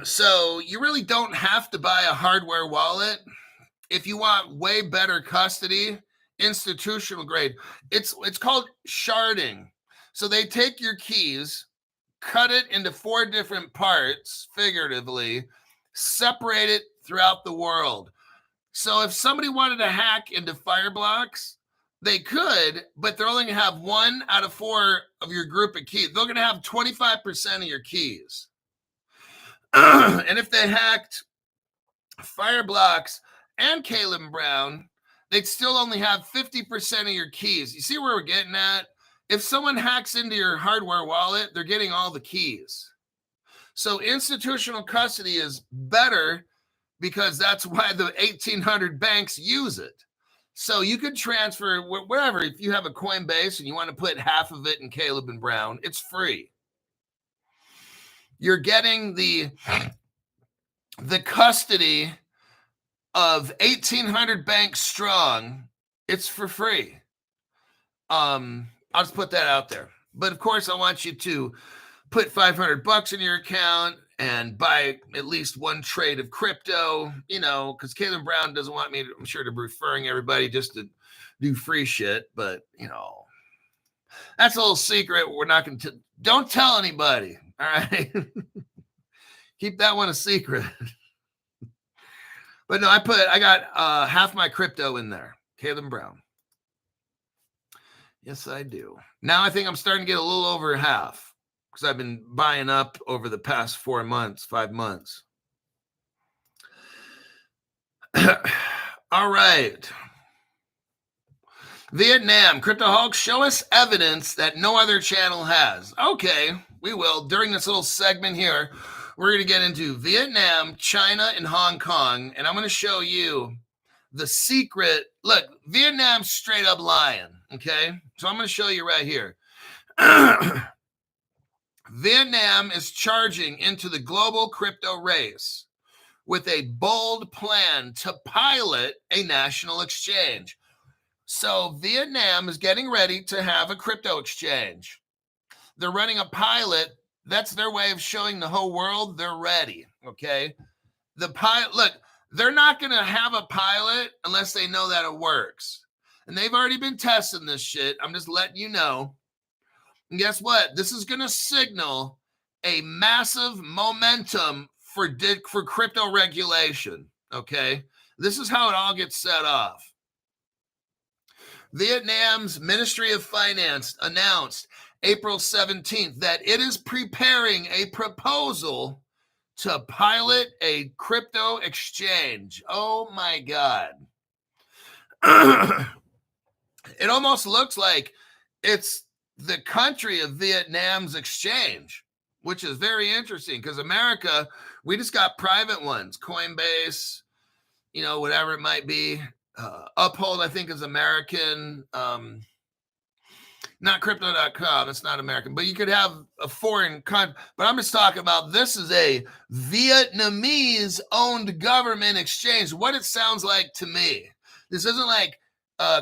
So you really don't have to buy a hardware wallet. If you want way better custody, institutional grade, it's called sharding. So they take your keys, cut it into 4 different parts, figuratively, separate it throughout the world. So if somebody wanted to hack into Fireblocks, they could, but they're only going to have 1 out of 4 of your group of keys. They're going to have 25% of your keys. And if they hacked Fireblocks and Caleb Brown, they'd still only have 50% of your keys. You see where we're getting at? If someone hacks into your hardware wallet, they're getting all the keys. So institutional custody is better because that's why the 1,800 banks use it. So you could transfer wherever. If you have a Coinbase and you want to put half of it in Caleb and Brown, it's free. You're getting the custody of 1,800 banks strong. It's for free. I'll just put that out there. But of course, I want you to put $500 in your account and buy at least one trade of crypto, because Caleb Brown doesn't want me, I'm sure, to be referring everybody just to do free shit. But, that's a little secret. We're not going to, don't tell anybody. All right. Keep that one a secret. But no, I got half my crypto in there. Caleb Brown. Yes, I do. Now I think I'm starting to get a little over half because I've been buying up over the past 5 months. All right. Vietnam, CryptoHawk, show us evidence that no other channel has. Okay, we will. During this little segment here, we're going to get into Vietnam, China, and Hong Kong, and I'm going to show you the secret. Look, Vietnam's straight up lying, okay? So I'm going to show you right here. Vietnam is charging into the global crypto race with a bold plan to pilot a national exchange. So Vietnam is getting ready to have a crypto exchange. They're running a pilot. That's their way of showing the whole world they're ready, okay? The pilot, look, they're not going to have a pilot unless they know that it works. And they've already been testing this shit. I'm just letting you know. And guess what? This is going to signal a massive momentum for crypto regulation, okay? This is how it all gets set off. Vietnam's Ministry of Finance announced April 17th that it is preparing a proposal to pilot a crypto exchange. Oh my God. It almost looks like it's the country of Vietnam's exchange, which is very interesting because America, we just got private ones, Coinbase, whatever it might be. Uphold, I think, is American. Not crypto.com. It's not American, but you could have a foreign country. But I'm just talking about this is a Vietnamese owned government exchange. What it sounds like to me. This isn't like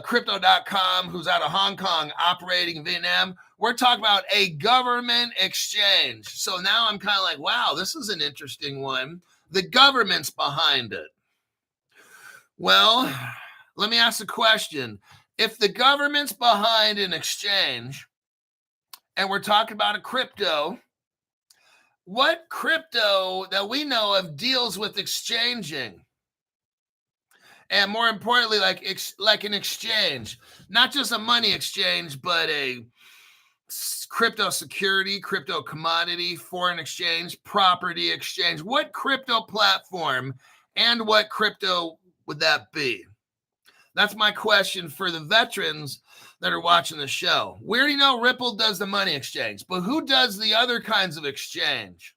crypto.com, who's out of Hong Kong operating in Vietnam. We're talking about a government exchange. So now I'm kind of like, wow, this is an interesting one. The government's behind it. Well, let me ask a question. If the government's behind an exchange and we're talking about a crypto, what crypto that we know of deals with exchanging? And more importantly, like an exchange, not just a money exchange, but a crypto security, crypto commodity, foreign exchange, property exchange. What crypto platform and what crypto would that be? That's my question for the veterans that are watching the show. We already know Ripple does the money exchange, but who does the other kinds of exchange?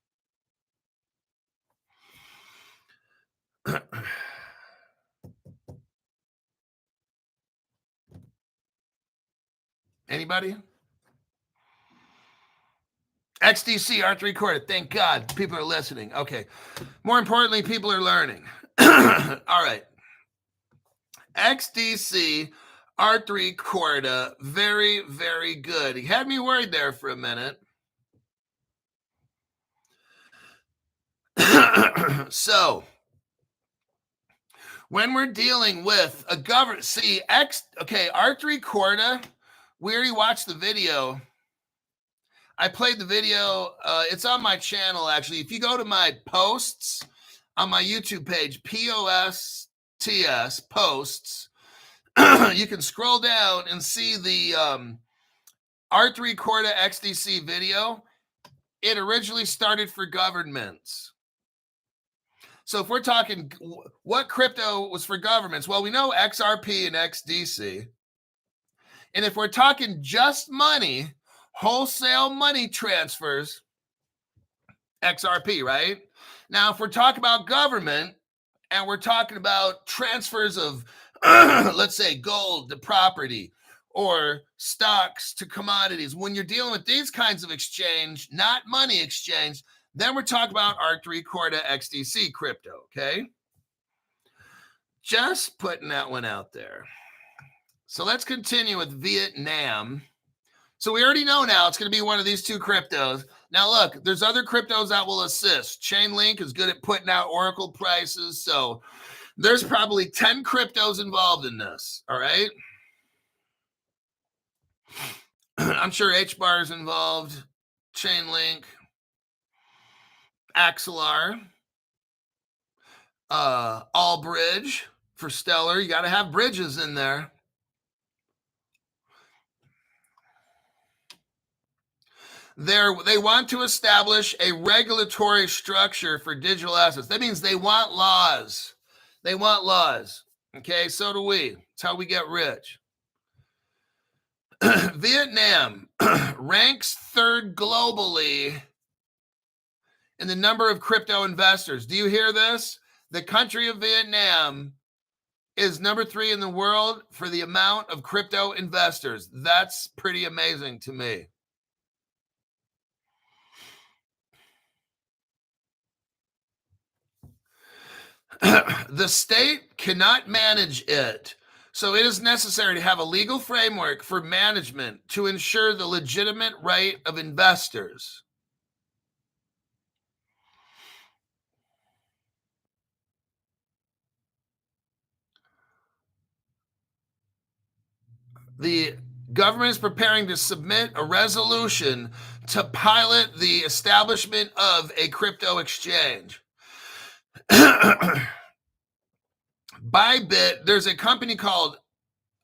Anybody? XDC, R3 Quarter. Thank God people are listening. Okay. More importantly, people are learning. All right. XDC, R3 Quarter. Very, very good. He had me worried there for a minute. So, when we're dealing with a government, R3 Quarter, we already watched the video. I played the video. It's on my channel, actually. If you go to my posts on my YouTube page, POSTS, posts, you can scroll down and see the R3 Quarter XDC video. It originally started for governments. So if we're talking what crypto was for governments, well, we know XRP and XDC. And if we're talking just money, wholesale money transfers, XRP, right? Now, if we're talking about government and we're talking about transfers of, let's say, gold to property or stocks to commodities, when you're dealing with these kinds of exchange, not money exchange, then we're talking about R3 Corda XDC crypto, okay? Just putting that one out there. So let's continue with Vietnam. So we already know now it's going to be one of these two cryptos. Now, look, there's other cryptos that will assist. Chainlink is good at putting out Oracle prices. So there's probably 10 cryptos involved in this. All right. I'm sure HBAR is involved. Chainlink, Axelar, Allbridge for Stellar. You got to have bridges in there. They want to establish a regulatory structure for digital assets. That means they want laws. They want laws. Okay, so do we. It's how we get rich. Vietnam ranks third globally in the number of crypto investors. Do you hear this? The country of Vietnam is number 3 in the world for the amount of crypto investors. That's pretty amazing to me. The state cannot manage it. So it is necessary to have a legal framework for management to ensure the legitimate right of investors. The government is preparing to submit a resolution to pilot the establishment of a crypto exchange. Bybit, there's a company called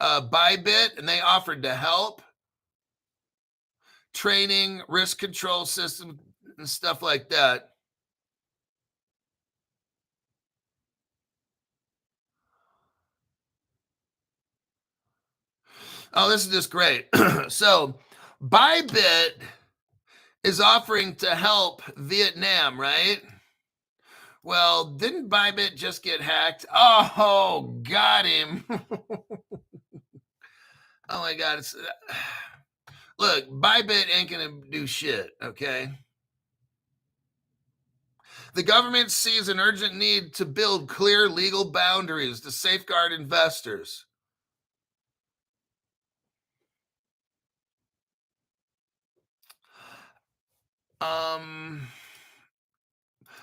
Bybit, and they offered to help training, risk control system, and stuff like that. Oh, this is just great. So Bybit is offering to help Vietnam, right? Well, didn't Bybit just get hacked? Oh, got him. Oh my God. Look, Bybit ain't going to do shit, okay? The government sees an urgent need to build clear legal boundaries to safeguard investors.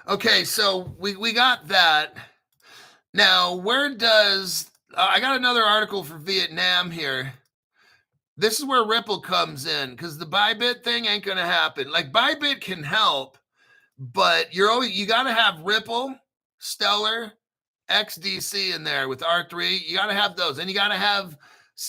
Okay, so we got that. Now, where does I got another article for Vietnam here. This is where Ripple comes in because the Bybit thing ain't gonna happen. Like Bybit can help, but you got to have Ripple, Stellar, XDC in there with R3. You got to have those, and you got to have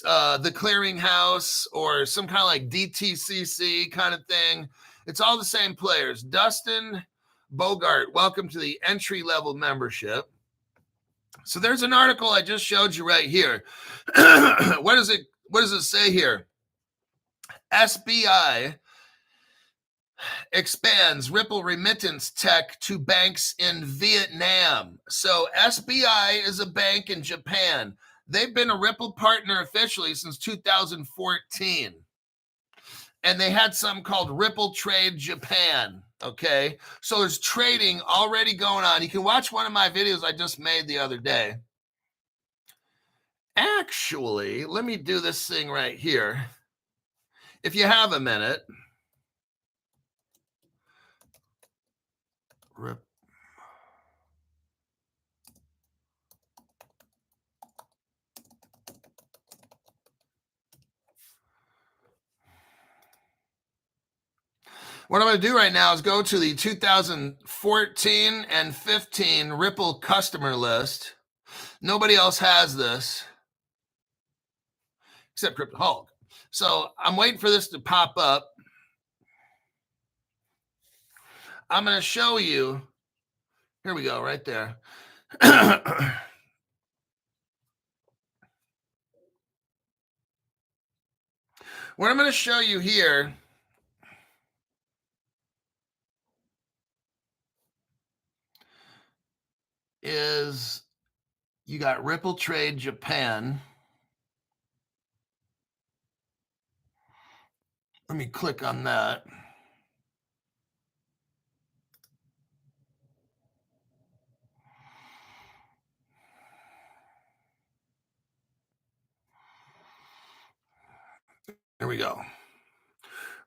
the clearinghouse or some kind of like DTCC kind of thing. It's all the same players. Dustin Bogart, welcome to the entry level membership. So there's an article I just showed you right here. What does it say here? SBI expands Ripple remittance tech to banks in Vietnam. So SBI is a bank in Japan. They've been a Ripple partner officially since 2014. And they had something called Ripple Trade Japan. Okay. So there's trading already going on. You can watch one of my videos I just made the other day. Actually, let me do this thing right here. If you have a minute. What I'm going to do right now is go to the 2014 and 15 Ripple customer list. Nobody else has this except Crypto Hulk. So I'm waiting for this to pop up. I'm going to show you Here we go, right there. What I'm going to show you here is you got Ripple Trade Japan. Let me click on that. There we go.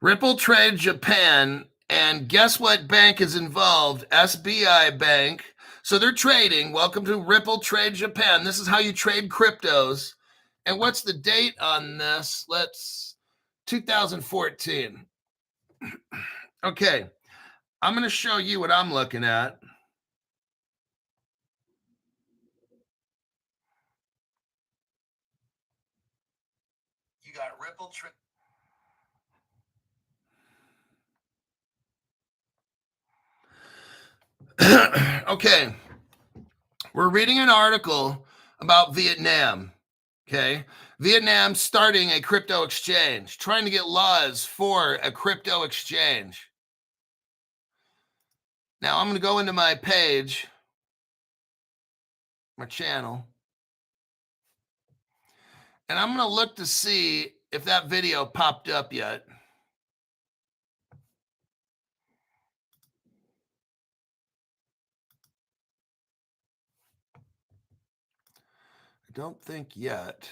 Ripple Trade Japan, and guess what bank is involved? SBI Bank. So they're trading. Welcome to Ripple Trade Japan. This is how you trade cryptos. And what's the date on this? 2014. Okay, I'm going to show you what I'm looking at. You got Ripple Trade. Okay, we're reading an article about Vietnam. Okay, Vietnam starting a crypto exchange, trying to get laws for a crypto exchange. Now I'm going to go into my page, my channel, and I'm going to look to see if that video popped up yet. I don't think yet.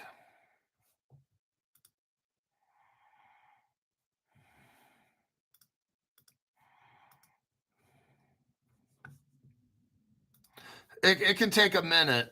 It can take a minute.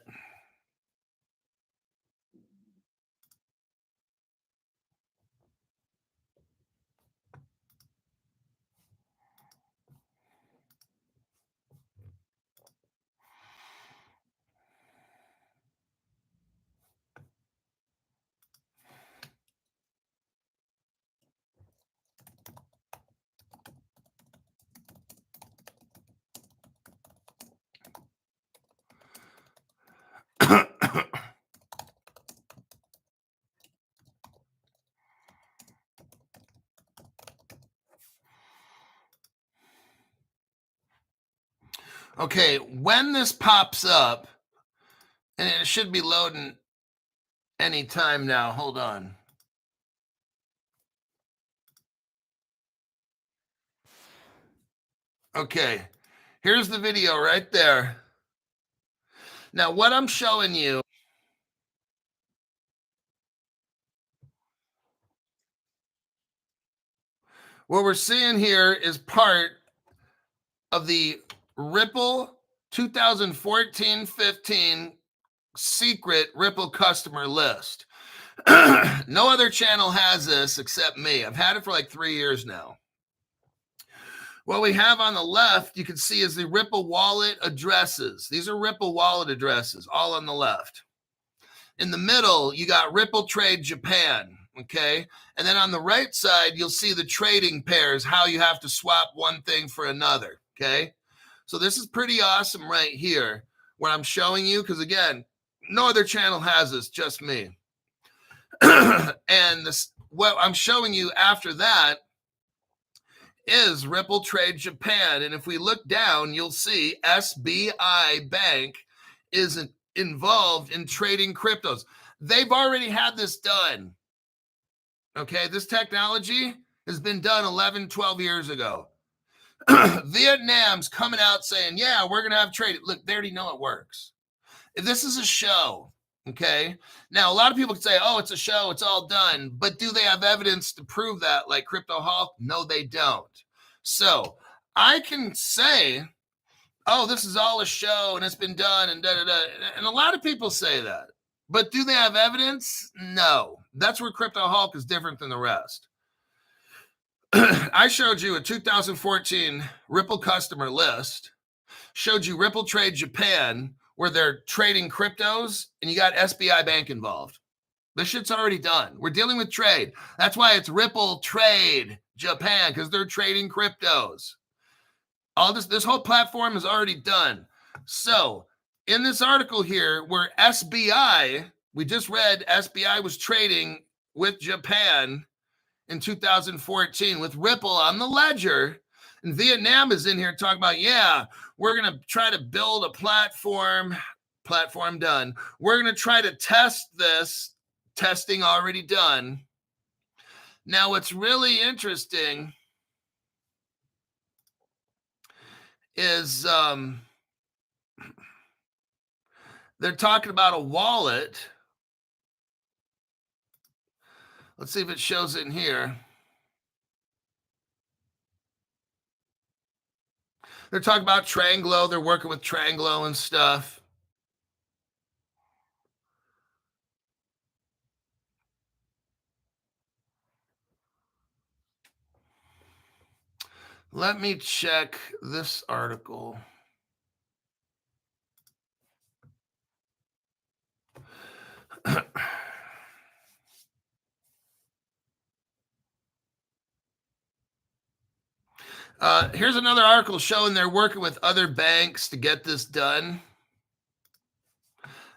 Okay, when this pops up, and it should be loading any time now. Hold on. Okay, here's the video right there. Now, what I'm showing you, what we're seeing here is part of the Ripple 2014-15 secret Ripple customer list. No other channel has this except me. I've had it for like 3 years now. What we have on the left, you can see, is the Ripple wallet addresses. These are Ripple wallet addresses, all on the left. In the middle, you got Ripple Trade Japan, okay? And then on the right side, you'll see the trading pairs, how you have to swap one thing for another, okay? So this is pretty awesome right here, what I'm showing you, because again, no other channel has this, just me. And this, what I'm showing you after that is Ripple Trade Japan. And if we look down, you'll see SBI Bank is involved in trading cryptos. They've already had this done. Okay, this technology has been done 11, 12 years ago. Vietnam's coming out saying, yeah, we're going to have trade. Look, they already know it works. If this is a show, okay? Now, a lot of people can say, oh, it's a show, it's all done. But do they have evidence to prove that, like Crypto Hawk? No, they don't. So I can say, oh, this is all a show and it's been done and da-da-da. And a lot of people say that. But do they have evidence? No. That's where Crypto Hawk is different than the rest. I showed you a 2014 Ripple customer list, showed you Ripple Trade Japan, where they're trading cryptos, and you got SBI Bank involved. This shit's already done. We're dealing with trade. That's why it's Ripple Trade Japan, because they're trading cryptos. All this whole platform is already done. So in this article here, where SBI, we just read SBI was trading with Japan in 2014 with Ripple on the ledger. And Vietnam is in here talking about, yeah, we're going to try to build a platform done. We're going to try to test this, testing already done. Now, what's really interesting is they're talking about a wallet. Let's see if it shows it in here. They're talking about Tranglo. They're working with Tranglo and stuff. Let me check this article. Here's another article showing they're working with other banks to get this done.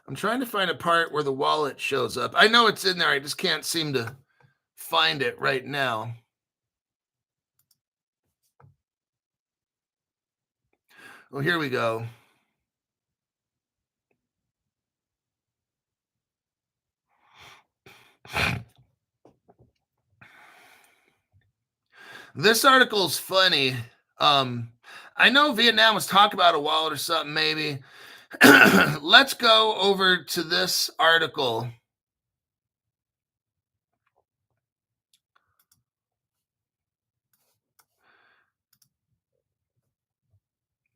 I'm trying to find a part where the wallet shows up. I know it's in there. I just can't seem to find it right now. Well, here we go. This article is funny. I know Vietnam was talking about a wallet or something, maybe. Let's go over to this article.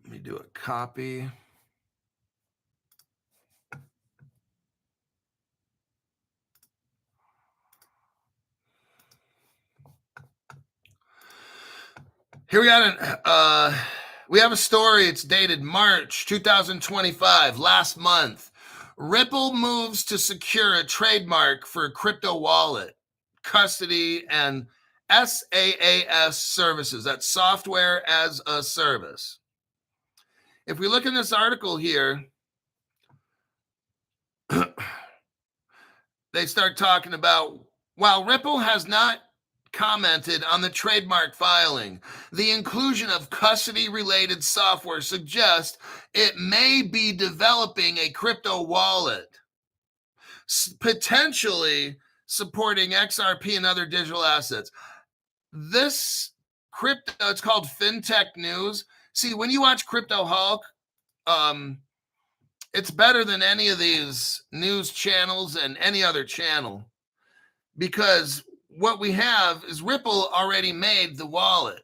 Let me do a copy. Here we have a story. It's dated March 2025, last month. Ripple moves to secure a trademark for a crypto wallet, custody, and SaaS services. That's software as a service. If we look in this article here, they start talking about, while Ripple has not commented on the trademark filing, the inclusion of custody-related software suggests it may be developing a crypto wallet, potentially supporting XRP and other digital assets. This crypto, it's called FinTech News. See, when you watch Crypto Hulk, it's better than any of these news channels and any other channel, because what we have is Ripple already made the wallet.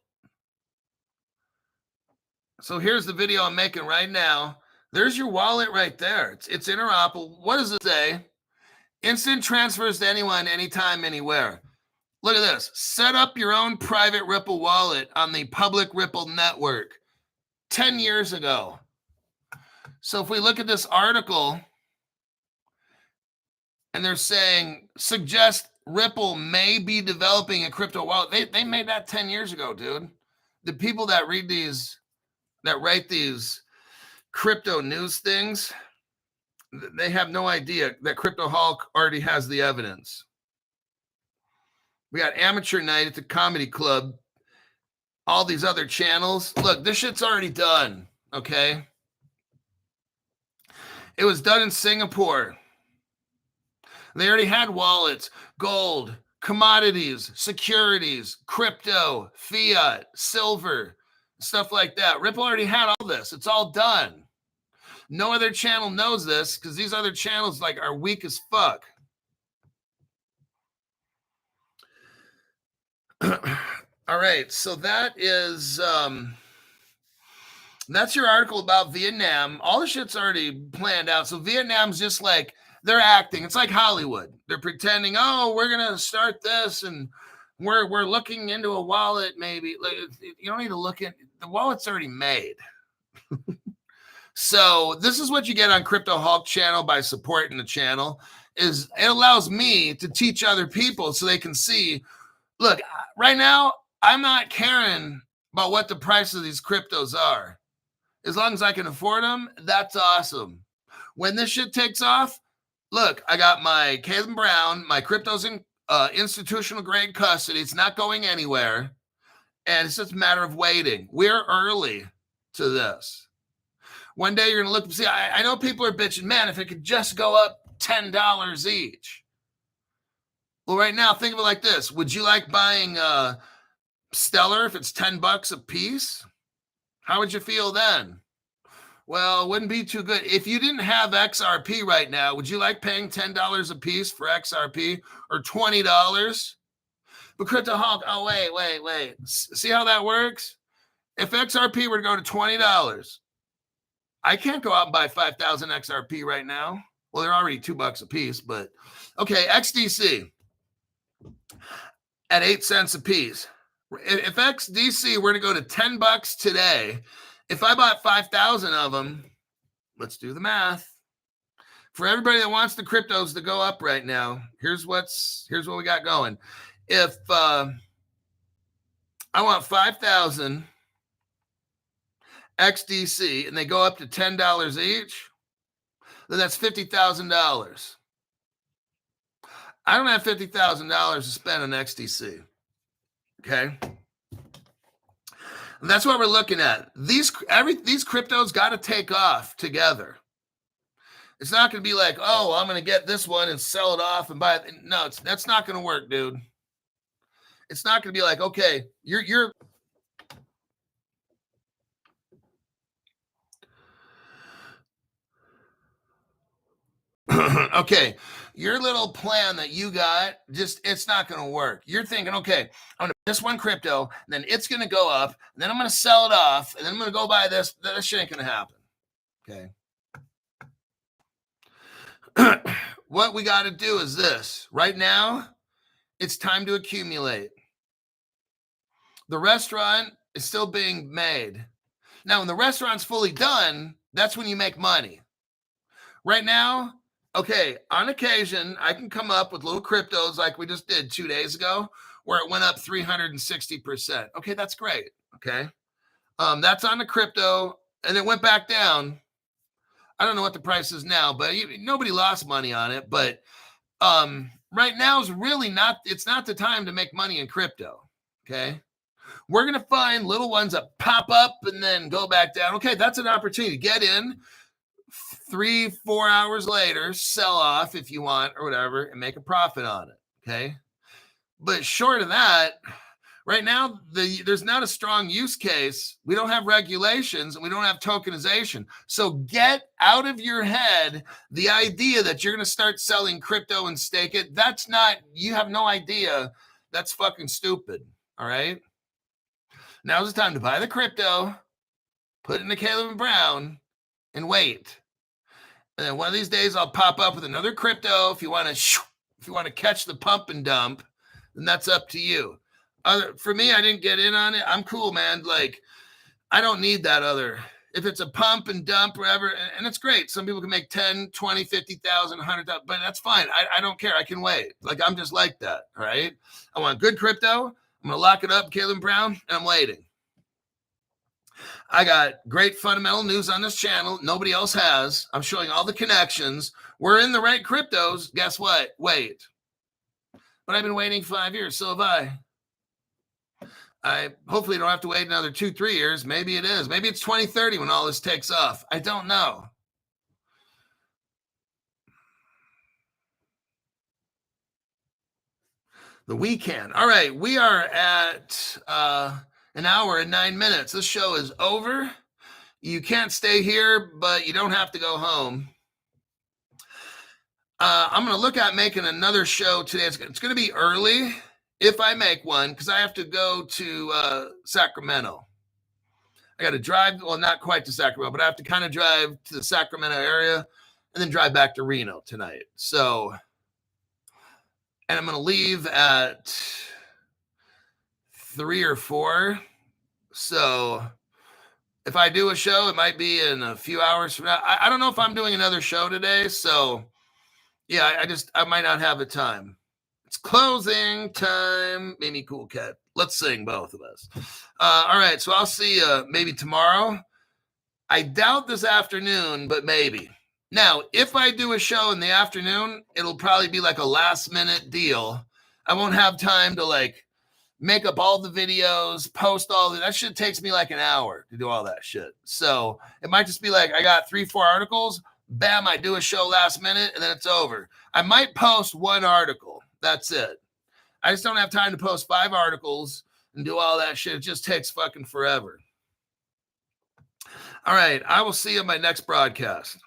So here's the video I'm making right now. There's your wallet right there. It's interoperable. What does it say? Instant transfers to anyone, anytime, anywhere. Look at this. Set up your own private Ripple wallet on the public Ripple network 10 years ago. So if we look at this article, and they're saying, suggest Ripple may be developing a crypto wallet. They made that 10 years ago, dude. The people that read these, that write these crypto news things, they have no idea that Crypto Hulk already has the evidence. We got Amateur Night at the Comedy Club, all these other channels. Look, this shit's already done, okay? It was done in Singapore. They already had wallets, gold, commodities, securities, crypto, fiat, silver, stuff like that. Ripple already had all this. It's all done. No other channel knows this because these other channels are weak as fuck. All right, so that is that's your article about Vietnam. All the shit's already planned out. So Vietnam's just they're acting. It's like Hollywood. They're pretending, oh, we're gonna start this, and we're looking into a wallet. Maybe you don't need to look at the wallet's already made. So this is what you get on Crypto Hulk channel by supporting the channel. Is it allows me to teach other people so they can see. Look, right now I'm not caring about what the price of these cryptos are. As long as I can afford them, that's awesome. When this shit takes off, look, I got my Caleb Brown, my crypto's in institutional grade custody. It's not going anywhere. And it's just a matter of waiting. We're early to this. One day you're going to look and see, I know people are bitching, man, if it could just go up $10 each. Well, right now, think of it like this. Would you like buying Stellar if it's $10 a piece? How would you feel then? Well, it wouldn't be too good. If you didn't have XRP right now, would you like paying $10 a piece for XRP or $20? But Crypto Hulk, oh, wait. See how that works? If XRP were to go to $20, I can't go out and buy 5,000 XRP right now. Well, they're already $2 a piece, but okay, XDC at 8 cents a piece. If XDC were to go to $10 today, if I bought 5,000 of them, let's do the math. For everybody that wants the cryptos to go up right now, here's what we got going. If I want 5,000 XDC and they go up to $10 each, then that's $50,000. I don't have $50,000 to spend on XDC. Okay. And that's what we're looking at. These cryptos got to take off together. It's not going to be like, oh, I'm going to get this one and sell it off and buy it. No, that's not going to work, dude. It's not going to be like, okay, you're okay, your little plan that you got, it's not going to work. You're thinking, okay, I'm going to buy this one crypto, then it's going to go up, and then I'm going to sell it off, and then I'm going to go buy this. That shit ain't going to happen. Okay. What we got to do is this. Right now, it's time to accumulate. The restaurant is still being made. Now, when the restaurant's fully done, that's when you make money. Right now, okay, on occasion, I can come up with little cryptos like we just did 2 days ago, where it went up 360%. Okay, that's great. Okay. That's on the crypto, and it went back down. I don't know what the price is now, but nobody lost money on it. But right now is really it's not the time to make money in crypto. Okay. We're going to find little ones that pop up and then go back down. Okay, that's an opportunity. Get in 3-4 hours later, sell off if you want or whatever, and make a profit on it. Okay. But short of that, right now, there's not a strong use case. We don't have regulations and we don't have tokenization. So get out of your head the idea that you're going to start selling crypto and stake it. You have no idea. That's fucking stupid. All right. Now's the time to buy the crypto, put it into Caleb and Brown, and wait. And then one of these days I'll pop up with another crypto. If you want to catch the pump and dump, then that's up to you. For me, I didn't get in on it. I'm cool, man. Like, I don't need that other. If it's a pump and dump, whatever, and it's great. Some people can make 10, 20, 50,000, 100,000, but that's fine. I don't care. I can wait. Like, I'm just like that, all right? I want good crypto. I'm going to lock it up, Caleb Brown, and I'm waiting. I got great fundamental news on this channel. Nobody else has. I'm showing all the connections. We're in the right cryptos. Guess what? Wait. But I've been waiting 5 years. So have I. I hopefully don't have to wait another 2-3 years. Maybe it is. Maybe it's 2030 when all this takes off. I don't know. The weekend. All right. We are at an hour and 9 minutes. This show is over. You can't stay here, but you don't have to go home. I'm going to look at making another show today. It's going to be early if I make one because I have to go to Sacramento. I got to drive, well, not quite to Sacramento, but I have to kind of drive to the Sacramento area and then drive back to Reno tonight. So, and I'm going to leave at 3 or 4. So if I do a show, it might be in a few hours from now. I don't know if I'm doing another show today. So yeah, I might not have the time. It's closing time. Mimi Cool Cat. Let's sing, both of us. All right. So I'll see you maybe tomorrow. I doubt this afternoon, but maybe. Now, if I do a show in the afternoon, it'll probably be like a last minute deal. I won't have time to like make up all the videos, post all that shit takes me like an hour to do all that shit. So it might just be like, I got 3-4 articles, bam, I do a show last minute and then it's over. I might post 1 article. That's it. I just don't have time to post 5 articles and do all that shit. It just takes fucking forever. All right. I will see you in my next broadcast.